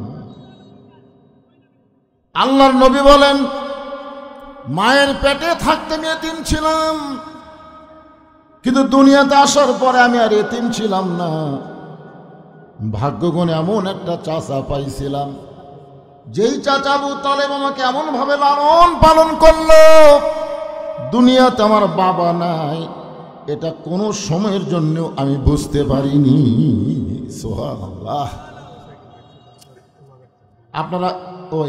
আল্লাহর নবী বলেন, মায়ের পেটে থাকতে আমি এতিম ছিলাম, কিন্তু দুনিয়াতে আসার পরে আমি আর এতিম ছিলাম না। ভাগ্যগুণে এমন একটা চাচা পাইছিলাম, যেই চাচা আবু তালেব আমাকে এমন ভাবে লালন পালন করলো, দুনিয়াতে আমার বাবা নাই, এটা কোনো সময়ের জন্য আমি বুঝতে পারিনি। সুবহানাল্লাহ। আপনারা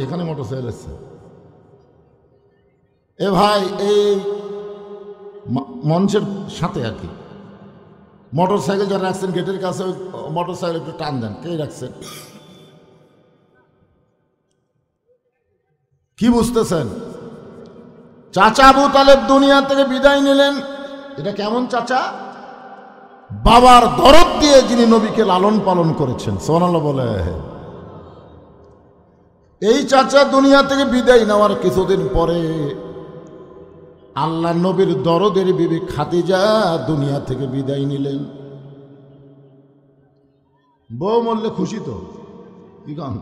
এখানে মোটরসাইকেল আছে? এ ভাই, এই মঞ্চের সাথে আর কি মোটরসাইকেল যারা রাখছেন গেটের কাছে, ওই মোটরসাইকেল একটু টান দেন। কে রাখছেন? কি বুঝতেছেন? চাচা আবু তালেব দুনিয়া থেকে বিদায় নিলেন। এটা কেমন চাচা? বাবার দরদ দিয়ে যিনি নবীকে লালন পালন করেছেন। সুবহানাল্লাহ বলে। এই চাচা দুনিয়া থেকে বিদায় নেওয়ার কিছুদিন পরে আল্লাহ নবীর দরদের বিবি খাদিজা দুনিয়া থেকে বিদায় নিলেন। বউ মরলে খুশি তো? কি গান?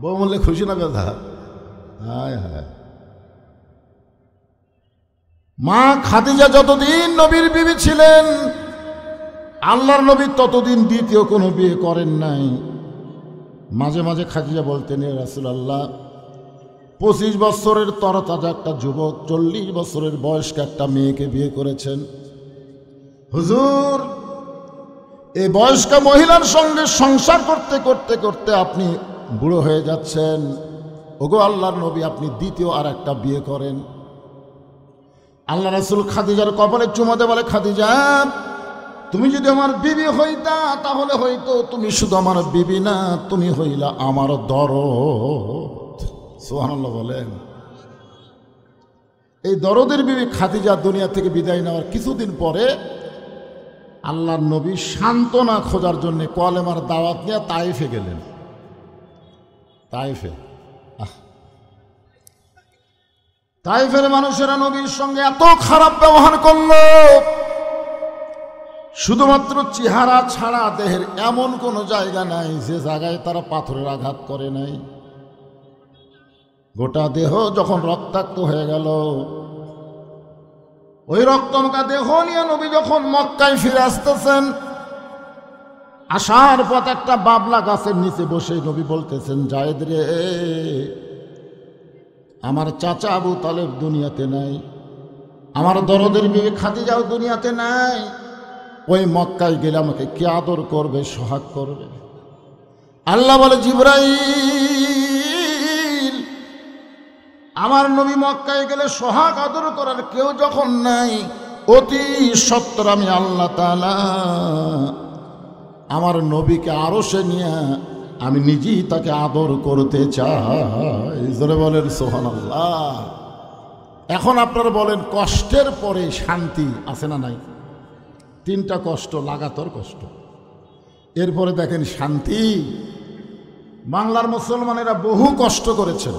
বউ বললে খুশি না ব্যথা? হায় হায়। মা খাদিজা যতদিন নবীর বিবি ছিলেন, আল্লাহর নবী ততদিন দ্বিতীয় কোনো বিয়ে করেন নাই। মাঝে মাঝে খাদিজা বলতেন, এ রাসূলুল্লাহ, 25 বছরের তরতাজা একটা যুবক 40 বছরের বয়স্ক একটা মেয়েকে বিয়ে করেছেন। হুজুর, এই বয়স্ক মহিলার সঙ্গে সংসার করতে করতে করতে আপনি বুড়ো হয়ে যাচ্ছেন। ওগো আল্লাহর নবী, আপনি দ্বিতীয় আর একটা বিয়ে করেন। আল্লাহ রাসূল খাদিজার কপালে চুমাতে বলে, খাদিজা, তুমি যদি আমার বিবি হইতা তাহলে হয়তো তুমি শুধু আমার বিবি না, তুমি হইলা আমার দরদ। সুবহানাল্লাহ বলেন। এই দরদের বিবি খাদিজা দুনিয়া থেকে বিদায় নেওয়ার কিছুদিন পরে আল্লাহর নবী সান্ত্বনা খোঁজার জন্য কলেমার দাওয়াত নিয়ে তায়েফে গেলেন। তায়েফে, তায়েফের মানুষেরা নবীর সঙ্গে এত খারাপ ব্যবহার করল, শুধুমাত্র চেহারা ছাড়া দেহের এমন কোনো জায়গা নাই যে জায়গায় তারা পাথরের আঘাত করে নাই। গোটা দেহ যখন রক্তাক্ত হয়ে গেল, ওই রক্তমাখা দেহ নিয়ে নবী যখন মক্কায় ফিরে আসতেছেন, আসার পথ একটা বাবলা গাছের নিচে বসে নবী বলতেছেন, জায়েদ রে, আমার চাচা আবু তালেব দুনিয়াতে নাই, আমার দরদের বিবি খাদিজাও দুনিয়াতে নাই। ওই মক্কায় গেলে আমাকে কে আদর করবে, সোহাগ করবে? আল্লাহ বলে, জিবরাইল, আমার নবী মক্কায় গেলে সোহাগ আদর করার কেউ যখন নাই, অতি সত্বর আমি আল্লাহ তাআলা আমার নবীকে আরশে নিয়ে আমি নিজেই তাকে আদর করতে চাই। জোরে বলেন সুবহানাল্লাহ। এখন আপনারা বলেন, কষ্টের পরে শান্তি আছে না নাই? 3টা কষ্ট, লাগাতার কষ্ট, এরপরে দেখেন শান্তি। বাংলার মুসলমানেরা বহু কষ্ট করেছেন,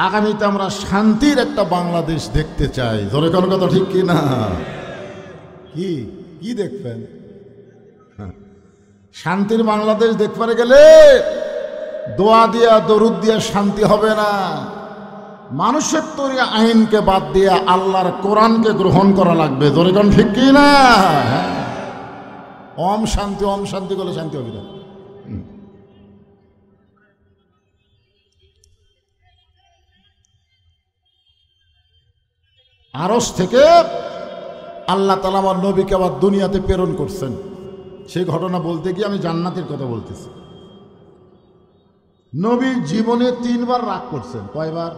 আগামীতে আমরা শান্তির একটা বাংলাদেশ দেখতে চাই। জোরে কোন কথা ঠিক কি না? কি কি দেখবেন? শান্তির বাংলাদেশ দেখতে গেলে দোয়া দিয়া দরুদ দিয়া শান্তি হবে না। মানুষের তৈরি আইনকে বাদ দিয়ে আল্লাহর কোরআনকে গ্রহণ করা লাগবে। জোরে কোন ঠিক কি না? ওম শান্তি, ওম শান্তি করলে শান্তি হবে না। আরশ থেকে আল্লাহ তাআলা আমার নবীকে আবার দুনিয়াতে প্রেরণ করছেন। সেই ঘটনা বলতে গিয়ে আমি জান্নাতের কথা বলতেছি। নবী জীবনে 3বার রাগ করছেন। কয়বার?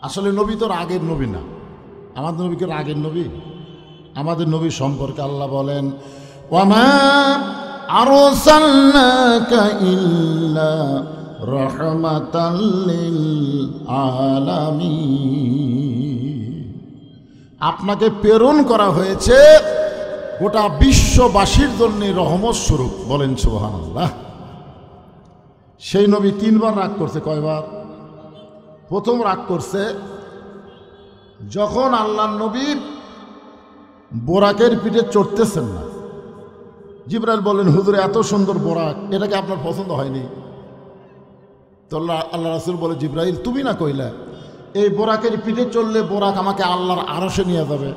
আসলে নবী তো রাগের নবী না। আমাদের নবীকে রাগের নবী? আমাদের নবী সম্পর্কে আল্লাহ বলেন, ওয়ামা আরসালনাকা ইল্লা রাহমাতাল লিল আলামিন। আপনাকে প্রেরণ করা হয়েছে গোটা বিশ্ববাসীর জন্য রহমত স্বরূপ। বলেন সুবহানাল্লাহ। সেই নবী 3বার রাগ করছে। কয়বার? প্রথম রাগ করছে যখন আল্লাহ নবী বোরাকের পিঠে চড়তেছেন না। জিবরাইল বলেন, হুজুর এত সুন্দর বোরাক, এটাকে আপনার পছন্দ হয়নি? তো আল্লাহ রাসূল বলে, জিবরাইল তুমি না কইলা এই বোরাকের পিঠে চললে বোরাক আমাকে আল্লাহর আরশে নিয়ে যাবে?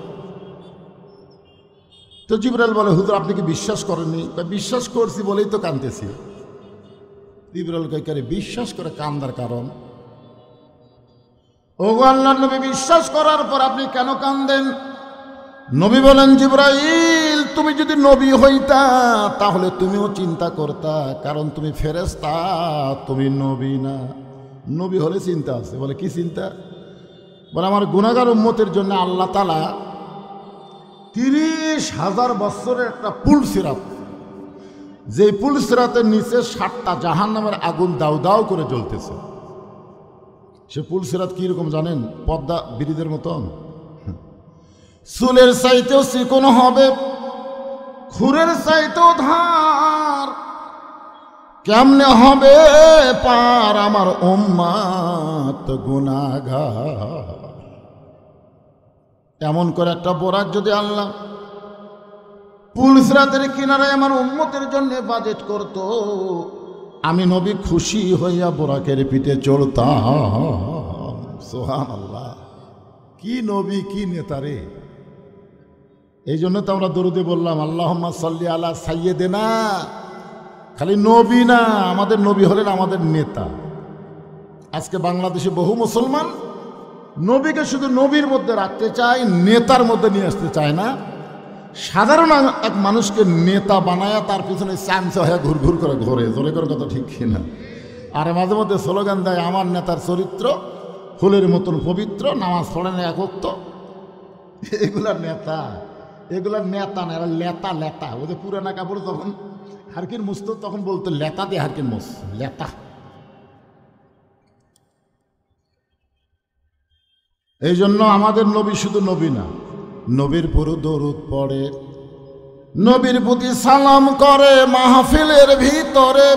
তো জিবরাইল বলে, হুজুর আপনি কি বিশ্বাস করেননি? বিশ্বাস করছি বলেই তো কাঁদতেছি। জিবরাইল কয়, বিশ্বাস করে কান্দার কারণ? ওগো আল্লাহর নবী, বিশ্বাস করার পর আপনি কেন কান্দেন? নবী বলেন, জিবরাইল তুমি যদি নবী হইতা তাহলে তুমিও চিন্তা করতা, কারণ তুমি ফেরেশতা, তুমি নবী না। নবী হলে চিন্তা আছে। বলে কি চিন্তা? বলে আমার গুনাহগার উম্মতের জন্য আল্লাহ তাআলা 30,000 বছরের একটা পুল সিরাত, যে পুল সিরাতের নিচে 7টা জাহান্নামের আগুন দাউ দাউ করে জ্বলতেছে। সে পুল সিরাত কিরকম জানেন? পদ্মা ব্রিজের মতন, চুলের চাইতেও চিকন হবে, খুরের চাইতেও ধার। কেমনে হবে পার আমার উম্মত গুনাহগার? এমন করে একটা বোরাক যদি আল্লাহ পুল সিরাতের কিনারায় আমার উম্মতের জন্য বাজেট করত, আমি নবী খুশি হইয়া বোরাকের পিঠে চড়তাম। সুবহানাল্লাহ, কি নবী, কি নেতা রে! এই জন্য তো আমরা দরুদে বললাম আল্লাহুম্মা সাল্লি আলা সাইয়্যিদিনা। খালি নবী না, আমাদের নবী হলেন আমাদের নেতা। আজকে বাংলাদেশে বহু মুসলমান নবীকে শুধু নবীর মধ্যে রাখতে চায়, নেতার মধ্যে নিয়ে আসতে চায় না। সাধারণ এক মানুষকে নেতা বানায়া তার পিছনে চ্যামচা হয়ে ঘুরঘুর করে ঘোরে। জোরে করে কথা ঠিক কিনা? আর মাঝে মধ্যে স্লোগান দেয় আমার নেতার চরিত্র ফুলের মতন পবিত্র, নামাজ পড়ে না এক ওয়াক্ত। এগুলার নেতা, এগুলার নেতা না, এরা লেতা লেতা। ওদের পুরানা কাপড় তখন হারকিন মুস্ত, তখন বলতো লেতা দিয়ে হারকিন মুস, লেতা। এই জন্য আমাদের নবী শুধু নবী না, নবীর পুরো দরুদ পড়ে, নবীর প্রতি সালাম করে মাহফিলের ভিতরে।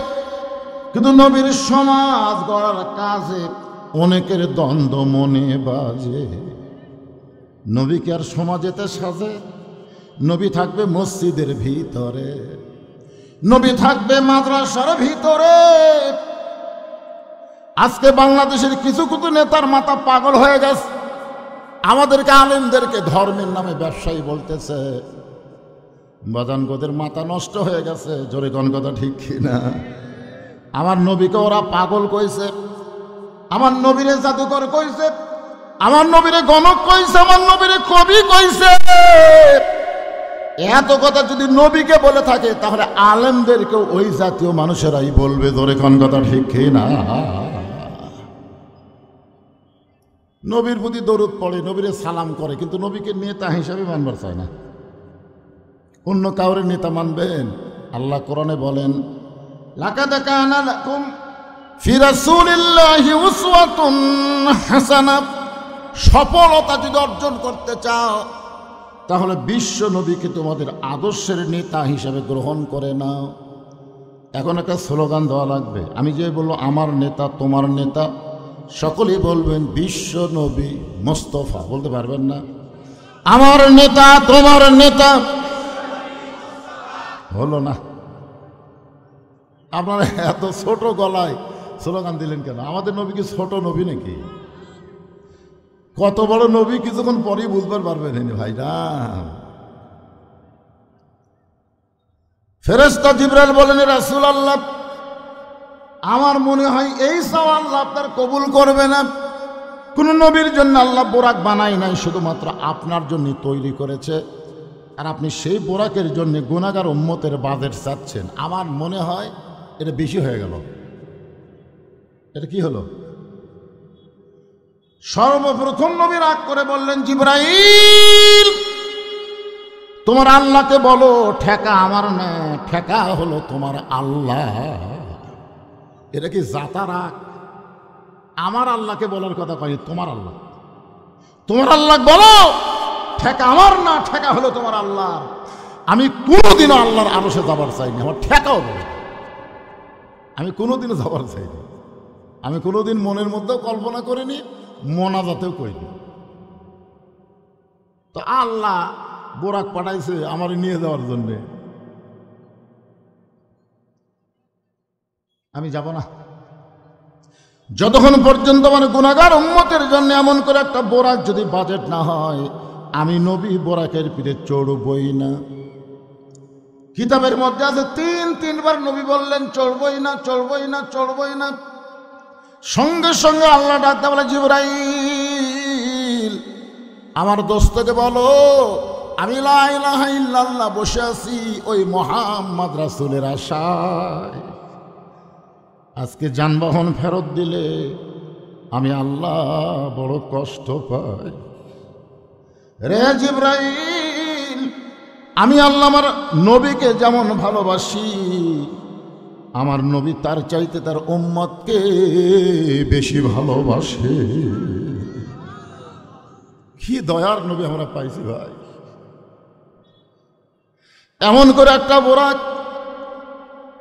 কিন্তু নবীর সমাজ গড়ার কাজে অনেকের দ্বন্দ্ব মনে বাজে। নবীকে আর সমাজেতে সাজে? নবী থাকবে মসজিদের ভিতরে, নবী থাকবে মাদ্রাসার ভিতরে। আজকে বাংলাদেশের কিছু কিছু নেতার মাথা পাগল হয়ে গেছে, আমাদেরকে আলেমদেরকে ধর্মের নামে ব্যবসায়ী বলতেছে। বাজানগোদের মাথা নষ্ট হয়ে গেছে। জোরে কোন কথা ঠিক কিনা? আমার নবীকে ওরা পাগল কইছে, আমার নবীরে জাদুকর কইছে, আমার নবীরে গণক কইছে, আমার নবীরে কবি কইছে। এত কথা যদি নবীকে বলে থাকে তাহলে আলেমদেরকেও ওই জাতীয় মানুষেরাই বলবে। জোরে কোন কথা ঠিক কিনা? নবীর প্রতি দরুদ পড়ে, নবীরে সালাম করে, কিন্তু নবীকে নেতা হিসাবে মানবার চায় না। অন্য কাউরে নেতা মানবেন? আল্লাহ কোরআনে বলেন লাকাদ কানা লাকুম ফি রাসূলিল্লাহি উসওয়াতুন হাসানাহ। সফলতা যদি অর্জন করতে চাও তাহলে বিশ্ব নবীকে তোমাদের আদর্শের নেতা হিসাবে গ্রহণ করে নাও। এখন একটা স্লোগান দেওয়া লাগবে। আমি যে বলবো আমার নেতা তোমার নেতা, সকলেই বলবেন বিশ্ব নবী মোস্তফা। বলতে পারবেন না? আমার নেতা তোমার নেতা হলো না। আপনারা এত ছোট গলায় স্লোগান দিলেন কেন? আমাদের নবী কি ছোট নবী নাকি? কত বড় নবী কিছুক্ষণ পরেই বুঝবার পারবেন ভাইরা। ফেরেশতা জিবরাইল বলেন রাসূলুল্লাহ, আমার মনে হয় এই চাওয়া আল্লাহ আপনার কবুল করবে না। কোন নবীর জন্য আল্লাহ বোরাক বানাই নাই, শুধুমাত্র আপনার জন্য তৈরি করেছে। আর আপনি সেই বোরাকের জন্য গুনাহগার উম্মতের বাজেট চাচ্ছেন। আমার মনে হয় এটা বেশি হয়ে গেল। এটা কি হলো? সর্বপ্রথম নবী রাগ করে বললেন জিবরাইল, তোমার আল্লাহকে বলো ঠেকা আমার না, ঠেকা হলো তোমার আল্লাহ। এটা কি জাতা রাগ? আমার আল্লাহকে বলার কথা কয়নি, তোমার আল্লাহ। তোমার আল্লাহ বলো ঠেকা আমার না, ঠেকা হলো তোমার আল্লাহ। আমি কোনোদিনও আল্লাহর আরশে যাবার চাইনি, আমার ঠেকাও বলো। আমি কোনোদিনও যাবার চাইনি, আমি কোনোদিন মনের মধ্যেও কল্পনা করিনি, মোনাজাতেও করিনি। তো আল্লাহ বোরাক পাঠাইছে আমার নিয়ে যাওয়ার জন্যে, আমি যাব না। যতক্ষণ পর্যন্ত মানে গুনাহগার উম্মতের জন্য এমন করে একটা বোরাক যদি বাজেট না হয়, আমি নবী বোরাকের পিঠে চড়বই না। কিতাবের মধ্যে আছে তিনবার নবী বললেন চড়বই না, চড়বই না, চড়বই না। সঙ্গে সঙ্গে আল্লাহ ডাকতে বলে জিবরাইল, আমার দোস্তকে বলো আমি লা ইলাহা ইল্লাল্লাহ বসে আছি ওই মুহাম্মদ রাসূলের আশায়। আজকে যানবাহন ফেরত দিলে আমি আল্লাহ বড় কষ্ট পাই। রে জিবরাইল, আমি আল্লাহ আমার নবীকে যেমন ভালোবাসি, আমার নবী তার চাইতে তার উম্মতকে বেশি ভালোবাসে। কি দয়ার নবী আমরা পাইছি ভাই। এমন করে একটা বোরাক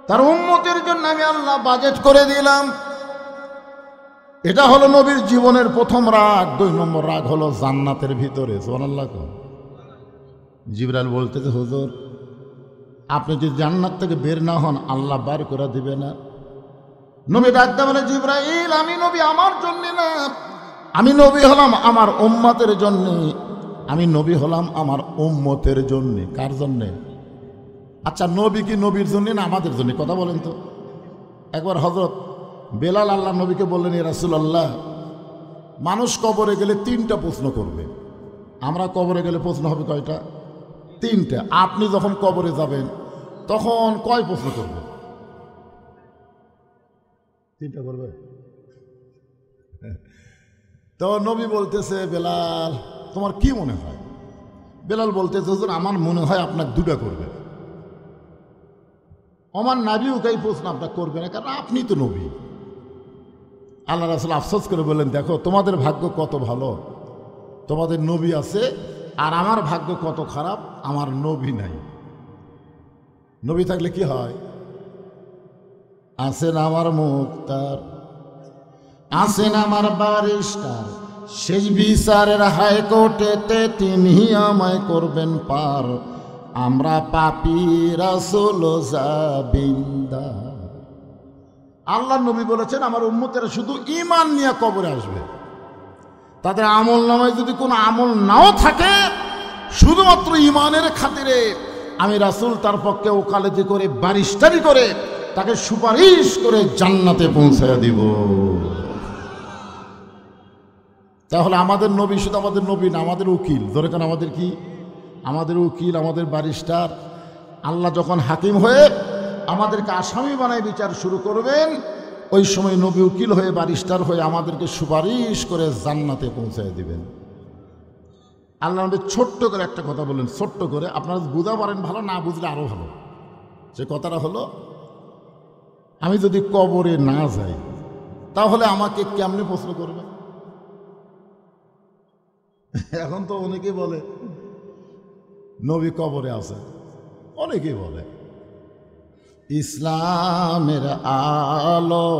তার উম্মতের জন্য আমি আল্লাহ বাজেট করে দিলাম। এটা হলো নবীর জীবনের প্রথম রাগ। 2 নম্বর রাগ হলো জান্নাতের ভিতরে। সুবহানাল্লাহ। জিবরাইল বলতেছে হুজুর, আপনি যদি জান্নাত থেকে বের না হন আল্লাহ বার করে দিবে না। নবী ডাকতে বলে, জিবরাইল আমি নবী আমার জন্য না, আমি নবী হলাম আমার উম্মতের জন্য। আমি নবী হলাম আমার উম্মতের জন্য। কার জন্যে? আচ্ছা নবী কি নবীর জন্য না আমাদের জন্য? কথা বলেন তো। একবার হযরত বেলাল আল্লাহ নবীকে বললেন, ইয়া রাসূলুল্লাহ, মানুষ কবরে গেলে 3টা প্রশ্ন করবে। আমরা কবরে গেলে প্রশ্ন হবে কয়টা? 3টা। আপনি যখন কবরে যাবেন তখন কয় প্রশ্ন করবে? 3টা করবে। তো নবী বলতেছে, বেলাল তোমার কি মনে হয়? বেলাল বলতেছে, হুজুর আমার মনে হয় আপনার 2টা করবে। আমার নবীও এই প্রশ্ন আপনার করবে না, কারণ আপনি তো নবী। আল্লাহ রাসূল আফসোস করে বললেন, দেখো তোমাদের ভাগ্য কত ভালো, তোমাদের নবী আছে, আর আমার ভাগ্য কত খারাপ, আমার নবী নাই। নবী থাকলে কি হয়? আছেন আমার মুক্তার, আছেন আমার বারিস্টার, শেষ বিচারের হাইকোর্টেতে তিনি আমায় করবেন পার। আমরা পাপী রাসূল জাবিন্দার। আল্লাহ নবী বলেছেন, আমার উম্মতেরা শুধু ঈমান নিয়ে কবরে আসবে। তাদের আমল নামায় যদি কোনো আমল নাও থাকে, শুধুমাত্র ঈমানের খাতিরে আমি রাসূল তার পক্ষে ওকালতি করে, বারিস্টারি করে, তাকে সুপারিশ করে জান্নাতে পৌঁছায়া দিব। তাহলে আমাদের নবী শুধু আমাদের নবী না, আমাদের উকিল। ধরে কেন আমাদের কি? আমাদের উকিল, আমাদের বারিস্টার। আল্লাহ যখন হাকিম হয়ে আমাদেরকে আসামি বানায় বিচার শুরু করবেন, ওই সময় নবী উকিল হয়ে, বারিস্টার হয়ে আমাদেরকে সুপারিশ করে জান্নাতে পৌঁছায় দিবেন। আল্লাহ নবী ছোট্ট করে একটা কথা বলেন, ছোট্ট করে, আপনারা বুঝা পারেন ভালো, না বুঝলে আরো ভালো। সে কথাটা হলো, আমি যদি কবরে না যাই তাহলে আমাকে কেমনে প্রশ্ন করবে? এখন তো অনেকেই বলে নবী কবরে আছে, অনেকেই বলে ইসলামের আলো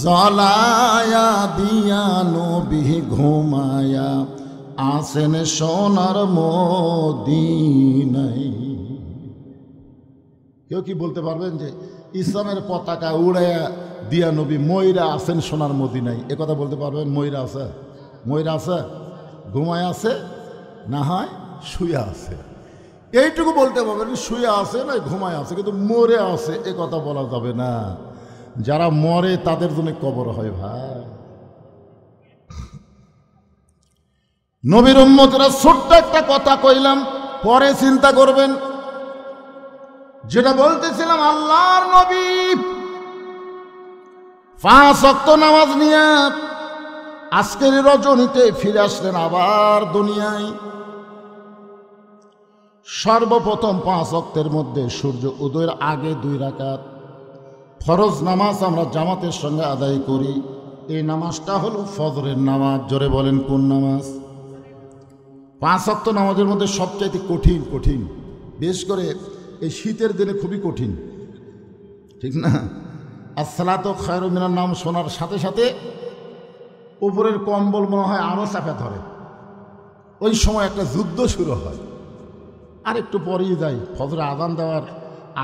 জ্বলায়া দিয়া নবী ঘুমায়া আসেন সোনার মদিনায়। কেউ কি বলতে পারবেন যে ইসলামের পতাকা উড়াইয়া দিয়া নবী ময়রা আছেন সোনার মদিনায়? এ কথা বলতে পারবেন? ময়রা আছে? ময়রা আছে? ঘুমায় আছে, না হয় শুয়ে আছে। এইটুকু বলতে পারবেন, শুয়ে আছে না ঘুমায় আছে, কিন্তু মরে আছে এ কথা বলা যাবে না। যারা মরে তাদের জন্য কবর হয় ভাই। নবীর উম্মতেরা ছোট্ট একটা কথা কইলাম, পরে চিন্তা করবেন। যেটা বলতেছিলাম, আল্লাহর নবী 5 ওয়াক্ত নামাজ নিয়ে আজকের রজনীতে ফিরে আসলেন আবার দুনিয়ায়। সর্বপ্রথম 5 ওয়াক্তের মধ্যে সূর্য উদয়ের আগে 2 রাকাত ফরজ নামাজ আমরা জামাতের সঙ্গে আদায় করি। এই নামাজটা হলো ফজরের নামাজ। জোরে বলেন কোন নামাজ? 5 ওয়াক্ত নামাজের মধ্যে সবচাইতে কঠিন, বিশেষ করে এই শীতের দিনে খুবই কঠিন, ঠিক না? আসসালাতু খায়রুম মিনান নাওম শোনার সাথে সাথে উপরের কম্বল মনে হয় আরও চাপে ধরে। ওই সময় একটা যুদ্ধ শুরু হয়। আরেকটু পরেই যাই, ফজরে আযান দেওয়ার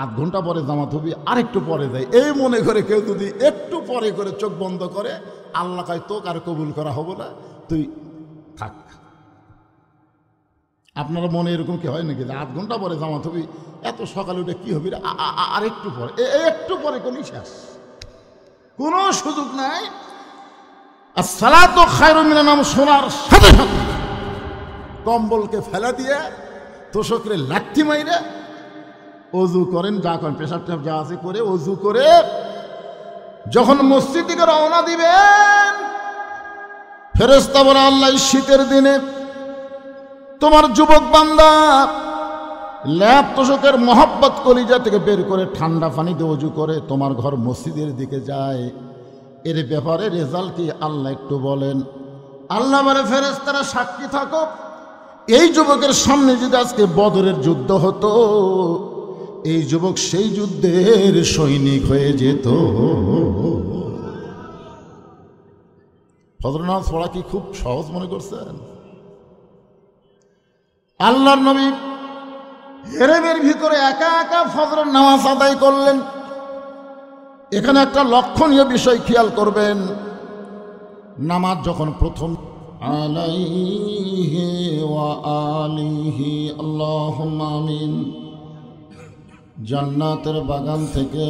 8 ঘন্টা পরে জামাত হবে, আরেকটু পরে যাই, এই মনে করে কেউ যদি একটু পরে করে চোখ বন্ধ করে, আল্লাহ কয় তোকে আর কবুল করা হবে না, তুই থাক। আপনার মনে এরকম কি হয় নাকি যে 8 ঘন্টা পরে জামাত হবি, এত সকালে উঠে কি হবি, আরেকটু পরে, একটু পরে কোন শেষ, কোনো সুযোগ নাই। আর সালাতু খায়রুম মিনান নাওম শোনার সাথে সাথে কম্বলকে ফেলা দিয়ে তোষকরে লাঠি মাইরে অজু করেন, যা করেন, পেশাব টেশাব যা আছে করে অজু করে যখন মসজিদ দিকে রওনা দিবেন, ফেরেশতা বলে, আল্লাহ শীতের দিনে তোমার যুবক বান্দা ল্যাপ তোষকের মহব্বত কলিজা থেকে বের করে ঠান্ডা পানিতে অজু করে তোমার ঘর মসজিদের দিকে যায়, এর ব্যাপারে রেজাল্ট কি আল্লাহ একটু বলেন। আল্লাহ বলে, ফেরেশতারা সাক্ষী থাকো, এই যুবকের সামনে যদি আজকে বদরের যুদ্ধ হতো, এই যুবক সেই যুদ্ধের সৈনিক হয়ে যেত। ফজর নামাজ পড়া কি খুব সহজ মনে করছেন? আল্লাহর নবী হেরেমের ভিতরে একা একা ফজরের নামাজ আদায় করলেন। এখানে একটা লক্ষণীয় বিষয় খেয়াল করবেন, নামাজ যখন প্রথম আলাইহি ওয়া আলিহি আল্লাহুম্মা আমিন, জান্নাতের বাগান থেকে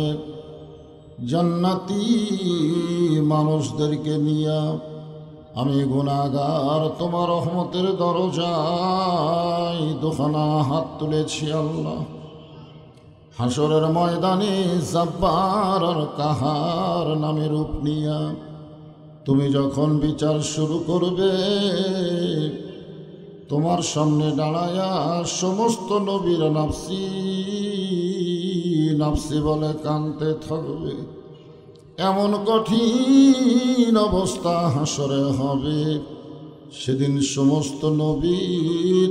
জান্নাতি মানুষদেরকে নিয়ে আমি গুনাহগার তোমার রহমতের দরজায় দুখানা হাত তুলেছি আল্লাহ। হাসরের ময়দানে জব্বার আর কাহার নামে রূপ নিয়া তুমি যখন বিচার শুরু করবে, তোমার সামনে দাঁড়ায়া সমস্ত নবীর নাফসি নাফসি বলে কাঁদতে থাকবে। এমন কঠিন অবস্থা হাসরে হবে, সেদিন সমস্ত নবী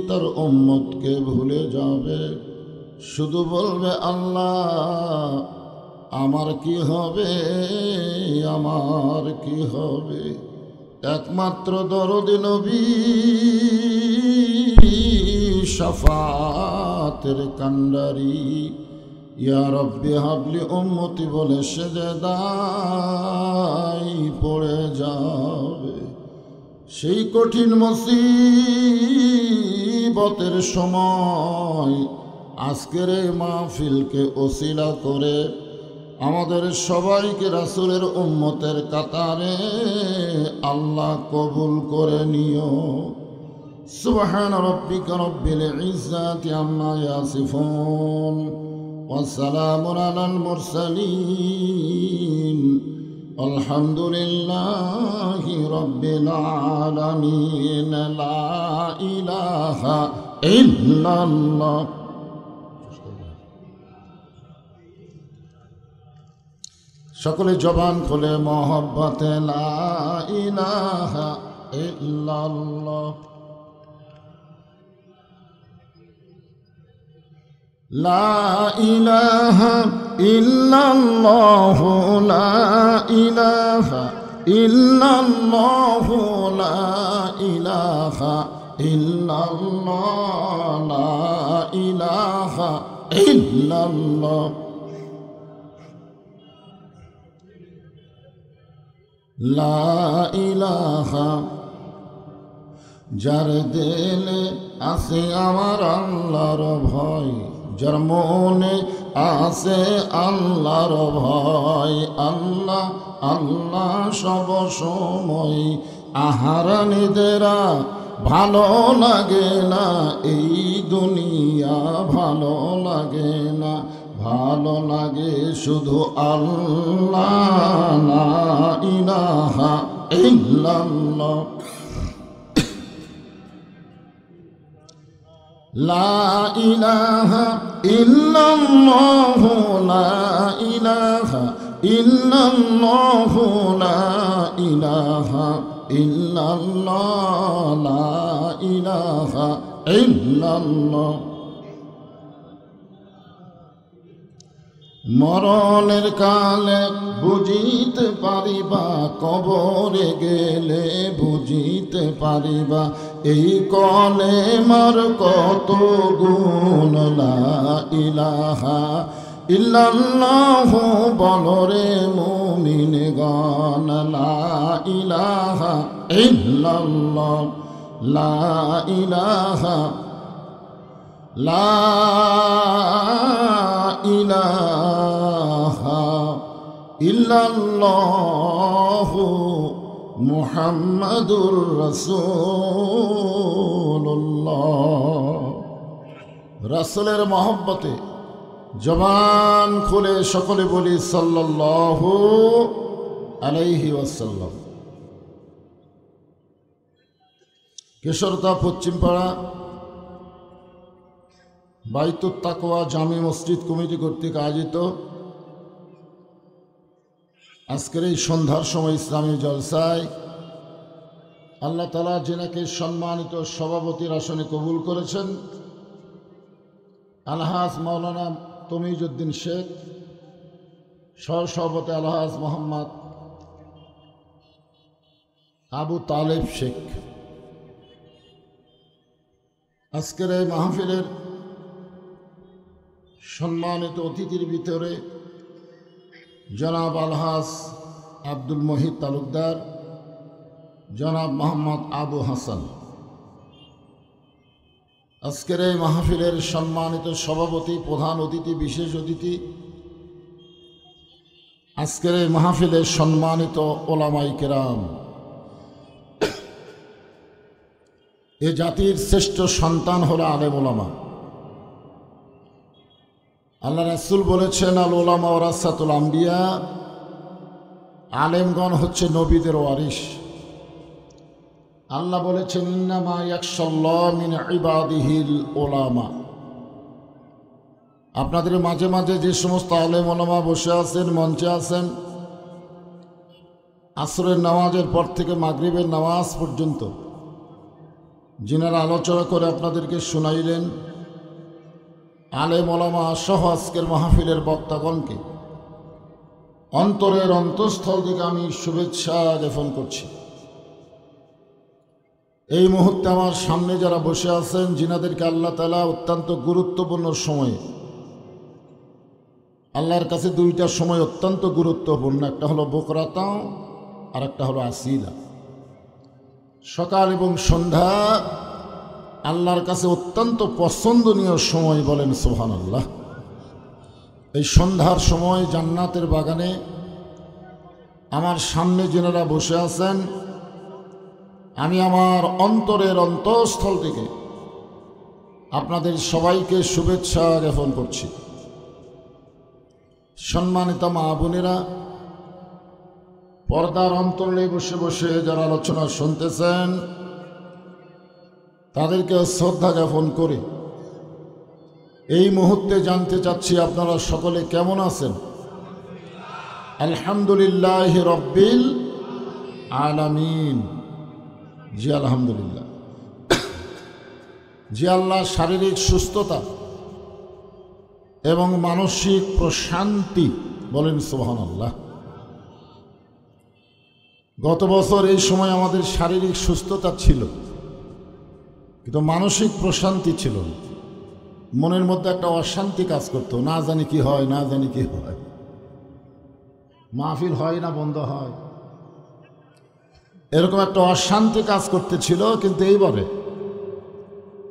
তার উম্মতকে ভুলে যাবে, শুধু বলবে আল্লাহ আমার কি হবে, আমার কি হবে। একমাত্র দরদি নবী শাফাতের কান্ডারি ইয়া রব্বি হাবলি উম্মতি বলে সেজদায় পড়ে যাবে। সেই কঠিন মুসিবতের সময় আজকের এই মাহফিলকে ওসিলা করে আমাদের সবাইকে রাসূলের উম্মতের কাতারে আল্লাহ কবুল করে নিও। সুবহান রাব্বিকা রব্বিল ইজ্জাতি আম্মা ইয়াসিফুন ওয়া সালামুন আলাল মুরসালিন আলহামদুলিল্লাহি রাব্বিল আলামিন। লা ইলাহা ইল্লাল্লাহ। সকলে জবান খুলে মহব্বতে লা ইলাহা ইল্লাল্লাহ, লা ইলাহা ইল্লাল্লাহ, লা ইলাহা ইল্লাল্লাহ, লা ইলাহা ইল্লাল্লাহ, লা ইলাহা ইল্লাল্লাহ, লা ইলাহা। যার দিলে আছে আমার আল্লাহর ভয়, যার মনে আছে আল্লাহর ভয়, আল্লাহ আল্লাহ সব সময়। আহারানিদেরা ভালো লাগে না এই দুনিয়া, ভালো লাগে না, ভালো লাগে শুধু আল্লাহ। লা ইলাহা ইল্লাল্লাহ, লা ইলাহা ইল্লাল্লাহ, লা ইলাহা ইল্লাল্লাহ, লা ইলাহা ইল্লাল্লাহ, লা ইলাহা ইল্লাল্লাহ। মরণের কালে বুঝিতে পারিবা, কবরে গেলে বুঝিতে পারিবা, এই কলেমার কত গুণ। লা ইলাহা ইল্লাল্লাহ বলরে মুমিনগণ, লা ইলাহা ইল্লাল্লাহ, লা ইলাহা, লা ইলাহা ইল্লাল্লাহ মুহাম্মাদুর রাসূলুল্লাহ। রাসূলের মহব্বতে জবান খুলে সকলে বলি সাল্লাল্লাহু আলাইহি ওয়াসাল্লাম। কেশরতা পশ্চিমপাড়া বাইতুত তাকওয়া জামি মসজিদ কমিটি কর্তৃক আয়োজিত আজকের এই সন্ধ্যার সময় ইসলামী জলসায় আল্লাহ তাআলা যিনাকে সম্মানিত সভাপতির আসনে কবুল করেছেন, আলহাজ মাওলানা তমিজউদ্দিন শেখ, সহসভাপতি আলহাজ মোহাম্মদ আবু তালেব শেখ। আজকের এই মাহফিলের সম্মানিত অতিথির ভিতরে জনাব আলহাজ আব্দুল মহিদ তালুকদার, জনাব মোহাম্মদ আবু হাসান। আজকের এই মাহফিলের সম্মানিত সভাপতি, প্রধান অতিথি, বিশেষ অতিথি, আজকের এই মাহফিলের সম্মানিত ওলামাই কেরাম, এ জাতির শ্রেষ্ঠ সন্তান হল আলেম ওলামা। আল্লাহ রাসূল বলেছেন, আল ওলামা ওয়ারাসাতুল আম্বিয়া, আলেমগণ হচ্ছে নবীদের ওয়ারিস। আল্লাহ বলেছেন, ইন্নামা ইয়াখশাল্লাহ মিন ইবাদিহিল ওলামা। আপনাদের মাঝে মাঝে যে সমস্ত আলেম ওলামা বসে আছেন, মঞ্চে আছেন, আসরের নামাজের পর থেকে মাগরিবের নামাজ পর্যন্ত যিনারা আলোচনা করে আপনাদেরকে শুনাইলেন, আলেম ওলামা সহ আজকের মাহফিলের বক্তাগণকে অন্তরের অন্তঃস্থল থেকে আমি শুভেচ্ছা জ্ঞাপন করছি। এই মুহূর্তে আমার সামনে যারা বসে আছেন, যিনাদেরকে আল্লাহ তাআলা অত্যন্ত গুরুত্বপূর্ণ সময়ে, আল্লাহর কাছে দুইটা সময় অত্যন্ত গুরুত্বপূর্ণ, একটা হলো বুকরাতা আর একটা হলো আসিলা। সকাল এবং সন্ধ্যা আল্লাহর কাছে অত্যন্ত পছন্দনীয় সময়, বলেন সুবহানাল্লাহ। এই সন্ধ্যার সময় জান্নাতের বাগানে আমার সামনে যিনারা বসে আছেন, আমি আমার অন্তরের অন্তঃস্থল থেকে আপনাদের সবাইকে শুভেচ্ছা জ্ঞাপন করছি। সম্মানিত মা বোনেরা, পর্দার অন্তরে বসে বসে যারা আলোচনা শুনতেছেন, তাদেরকে শ্রদ্ধা জ্ঞাপন করে এই মুহূর্তে জানতে চাচ্ছি আপনারা সকলে কেমন আছেন? আলহামদুলিল্লাহ রব্বিল আলামিন। জি আলহামদুলিল্লাহ। যে আল্লাহ শারীরিক সুস্থতা এবং মানসিক প্রশান্তি, বলেন সুবহানাল্লাহ। গত বছর এই সময় আমাদের শারীরিক সুস্থতা ছিল, কিন্তু মানসিক প্রশান্তি ছিল না। মনের মধ্যে একটা অশান্তি কাজ করতো, না জানি কি হয়, না জানি কি হয়, মাহফিল হয় না বন্ধ হয়, এরকম একটা অশান্তি কাজ করতেছিল। কিন্তু এইবারে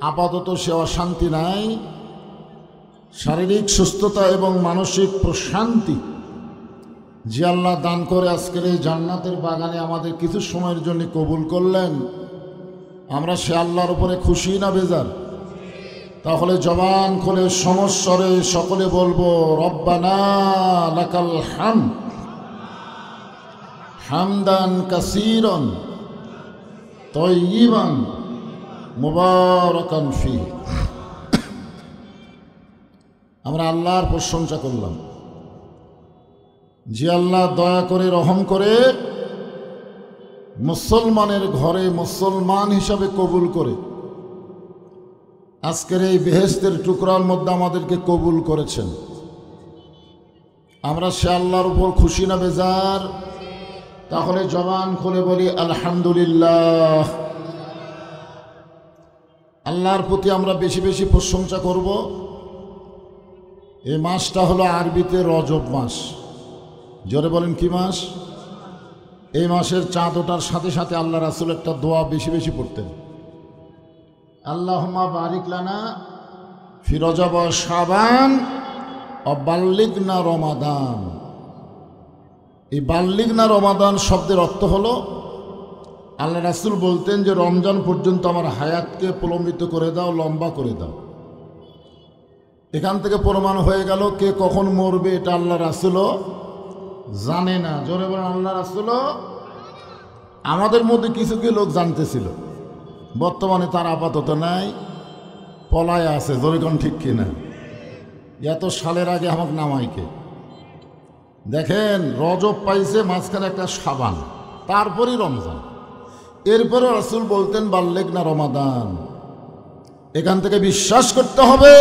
আপাতত সে অশান্তি নাই। শারীরিক সুস্থতা এবং মানসিক প্রশান্তি যে আল্লাহ দান করে আজকের এই জান্নাতের বাগানে আমাদের কিছু সময়ের জন্য কবুল করলেন, আমরা সে আল্লাহর উপরে খুশি না বেজার? তাহলে জবান খুলে সমস্বরে সকলে বলবো, রব্বানা লাকাল হামদ হামদান কাসীরান তাইয়িবান মুবারাকান ফীহি। আমরা আল্লাহর প্রশংসা করলাম, যে আল্লাহ দয়া করে রহম করে মুসলমানের ঘরে মুসলমান হিসাবে কবুল করে আজকের এই বেহেশতের টুকরার মধ্যে আমাদেরকে কবুল করেছেন। আমরা সে আল্লাহর উপর খুশি না বেজার? তাহলে জবান খুলে বলি আলহামদুলিল্লাহ। আল্লাহর প্রতি আমরা বেশি বেশি প্রশংসা করব। এই মাসটা হলো আরবিতে রজব মাস। জোরে বলেন কি মাস? এই মাসের চাঁদ ওঠার সাথে সাথে আল্লাহ রাসূল একটা দোয়া বেশি বেশি পড়তেন, আল্লাহুম্মা বারিক লানা ফি রজব ওয়া শাবান ওয়া বাল্লিগনা রমাদান। এই বাল্লিগনা রমাদান শব্দের অর্থ হলো, আল্লাহ রাসূল বলতেন যে রমজান পর্যন্ত আমার হায়াতকে প্রলম্বিত করে দাও, লম্বা করে দাও। এখান থেকে প্রমাণ হয়ে গেল কে কখন মরবে এটা আল্লাহ রাসূলও জানে না। জোরে বলেন আল্লাহ রাসূলও। আমাদের মধ্যে কিছু কি লোক জানতেছিল, বর্তমানে তার আপাতত নাই, পলায় আছে। জোরে কোন ঠিক কিনা? এত সালের আগে আমাকে নামাইকে দেখেন, রজব পাইছে, মাঝখানে একটা শাবান, তারপরই রমজান, এরপরে রাসূল বলতেন বাল্লিগনা রমাদান। এখান থেকে বিশ্বাস করতে হবে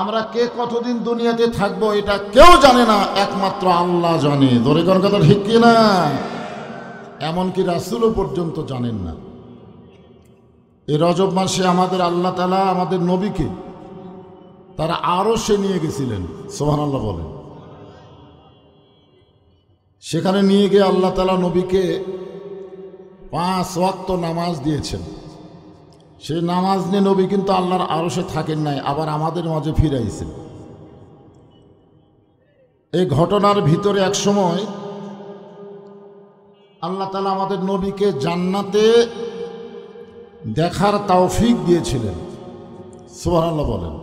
আমরা কে কতদিন দুনিয়াতে থাকবো এটা কেউ জানে না, একমাত্র আল্লাহ জানে। ধরে কোন কথা ঠিক কিনা? এমনকি রাসূলও পর্যন্ত জানেন না। এই রজব মাসে আমাদের আল্লাহ তাআলা আমাদের নবীকে তারা আরশে নিয়ে গেছিলেন। সুবহানাল্লাহ বলেন। সেখানে নিয়ে গিয়ে আল্লাহ তাআলা নবীকে 5 ওয়াক্ত নামাজ দিয়েছেন। সেই নামাজ নিয়ে নবী কিন্তু আল্লাহর আরশে থাকেন নাই, আবার আমাদের মাঝে ফিরাইছেন। এই ঘটনার ভিতরে এক সময় আল্লাহ তাআলা আমাদের নবীকে জান্নাতে দেখার তৌফিক দিয়েছিলেন। সুবহানাল্লাহ বলেন।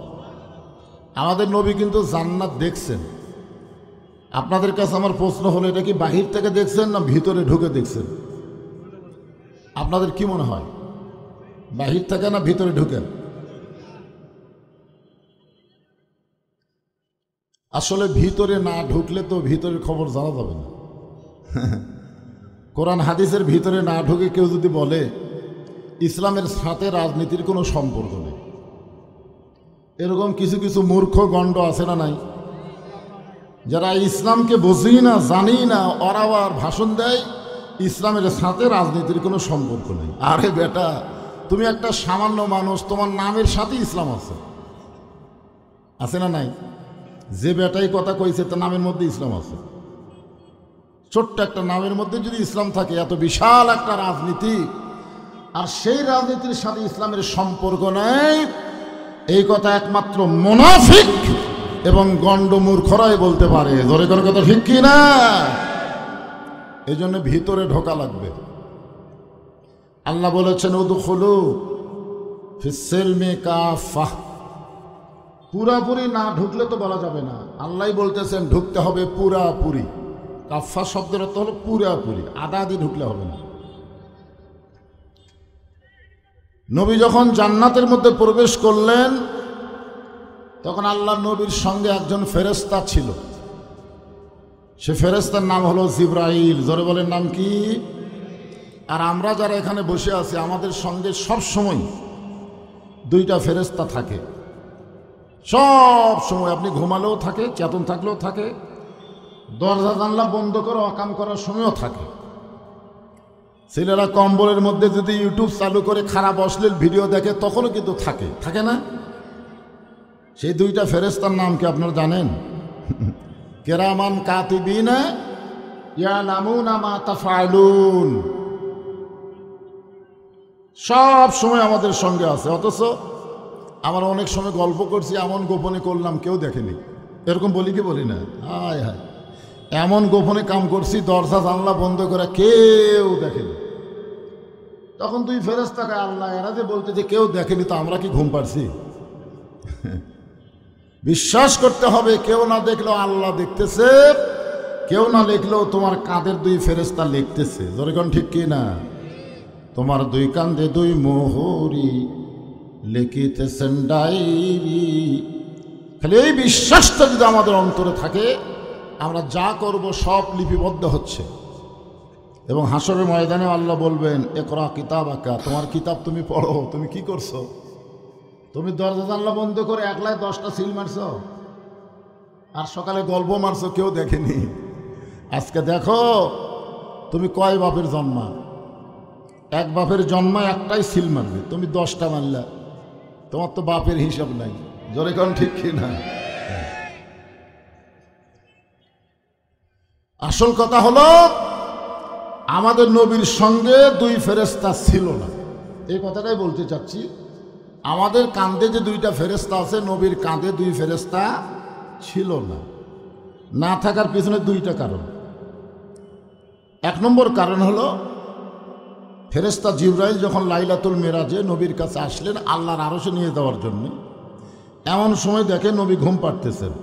আমাদের নবী কিন্তু জান্নাত দেখছেন। আপনাদের কাছে আমার প্রশ্ন হলো, এটা কি বাহির থেকে দেখছেন না ভিতরে ঢুকে দেখছেন? আপনাদের কি মনে হয়, বাহির থেকে না ভিতরে ঢুকে? আসলে ভিতরে না ঢুকলে তো ভিতরের খবর জানা যাবে না। কোরআন হাদিসের ভিতরে না ঢুকে কেউ যদি বলে ইসলামের সাথে রাজনীতির কোনো সম্পর্ক নেই, এরকম কিছু কিছু মূর্খ গণ্ড আছে না নাই? যারা ইসলামকে বোঝেই না, জানি না, ওরা আবার ভাষণ দেয় ইসলামের সাথে রাজনীতির কোনো সম্পর্ক নেই। আরে বেটা, তুমি একটা সামান্য মানুষ, তোমার নামের সাথে ইসলাম আছে, আছে না নাই? যে বেটাই কথা কইছে তার নামের মধ্যে ইসলাম আছে। ছোট্ট একটা নামের মধ্যে যদি ইসলাম থাকে, এত বিশাল একটা রাজনীতি, আর সেই রাজনীতির সাথে ইসলামের সম্পর্ক নেই, এই কথা একমাত্র মুনাফিক এবং গণ্ড মূর্খরাই বলতে পারে। জোরে করে কথা ঠিক কি না? এই জন্য ভিতরে ঢোকা লাগবে। আল্লাহ বলেছেন উদখুলু ফিস-সিলমি কাফাহ। পুরাপুরি না ঢুকলে তো বলা যাবে না, আল্লাহই বলতেছেন ঢুকতে হবে পুরাপুরি। কাফা শব্দের অর্থ হলো পুরাপুরি, আধা আধি ঢুকলে হবে না। নবী যখন জান্নাতের মধ্যে প্রবেশ করলেন, তখন আল্লাহ নবীর সঙ্গে একজন ফেরেশতা ছিল। সে ফেরেশতার নাম হলো জিবরাইল। জোরে বলেন, নাম কি? আর আমরা যারা এখানে বসে আছি, আমাদের সঙ্গে সব সময় 2টা ফেরেশতা থাকে। সব সময়, আপনি ঘুমালেও থাকে, চেতন থাকলেও থাকে, দরজা জানলা বন্ধ করে অকাম করার সময়ও থাকে। ছেলেরা কম্বলের মধ্যে যদি ইউটিউব চালু করে খারাপ অশ্লীল ভিডিও দেখে, তখনও কিন্তু থাকে, থাকে না? সেই 2টা ফেরেশতার নাম কি আপনারা জানেন? কিরামান কাতিবিনা ইয়ালামুনা মা তাফআলুন। সব সময় আমাদের সঙ্গে আছে, অথচ আমরা অনেক সময় গল্প করছি, এমন গোপনে করলাম কেউ দেখেনি। এরকম বলি কি বলি না? হায় হায়, এমন গোপনে কাম করছি, দরজা জানলা বন্ধ করে, কেউ দেখেনি। তখন 2 ফেরেশতাকে আল্লাহ এরা যে বলতে যে কেউ দেখেনি, তো আমরা কি ঘুম পারছি? বিশ্বাস করতে হবে, কেউ না দেখলেও আল্লাহ দেখতেছে, কেউ না লিখলেও তোমার কাঁধের 2 ফেরেশতা লিখতেছে। যেরকম ঠিক কি না? তোমার 2 কাঁধে 2 মোহরি লিখিতেছেন ডায়েরি। খালি এই বিশ্বাসটা যদি আমাদের অন্তরে থাকে, আমরা যা করব সব লিপিবদ্ধ হচ্ছে। এবং হাসরের ময়দানে আল্লাহ বলবেন, ইকরা কিতাবাকা, তোমার কিতাব তুমি পড়ো। তুমি কি করছো? তুমি দরজা জানলা বন্ধ করে একলাই 10টা সিল মারছো, আর সকালে গল্প মারছো, কেউ দেখেনি। আজকে দেখো তুমি কয় বাপের জন্মা। এক বাপের জন্মা একটাই সিল মারবে, তুমি 10টা মারলা, তোমার তো বাপের হিসাব নাই। জোরে কোন ঠিক কি না? আসল কথা হলো, আমাদের নবীর সঙ্গে 2 ফেরেশতা ছিল না। এই কথাটাই বলতে চাচ্ছি। আমাদের কাঁধে যে 2টা ফেরেশতা আছে, নবীর কাঁধে 2 ফেরেশতা ছিল না। না থাকার পিছনে 2টা কারণ। 1 নম্বর কারণ হলো, ফেরেশতা জিবরাইল যখন লাইলাতুল মেরাজে নবীর কাছে আসলেন আল্লাহর আরশে নিয়ে যাওয়ার জন্য, এমন সময় দেখে নবী ঘুম পাড়তেছেন।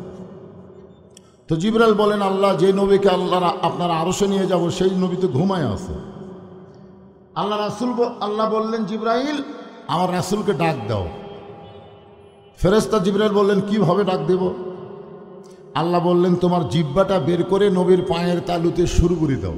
তো জিবরাইল বলেন, আল্লাহ যে নবীকে আপনার আরশে নিয়ে যাব, সেই নবী তো ঘুমায় আছে। আল্লাহ বললেন, জিবরাইল আমার রাসূলকে ডাক দাও। ফেরেশতা জিবরাইল বললেন, কিভাবে ডাক দেব? আল্লাহ বললেন, তোমার জিহ্বাটা বের করে নবীর পায়ের তালুতে শুরু করে দাও।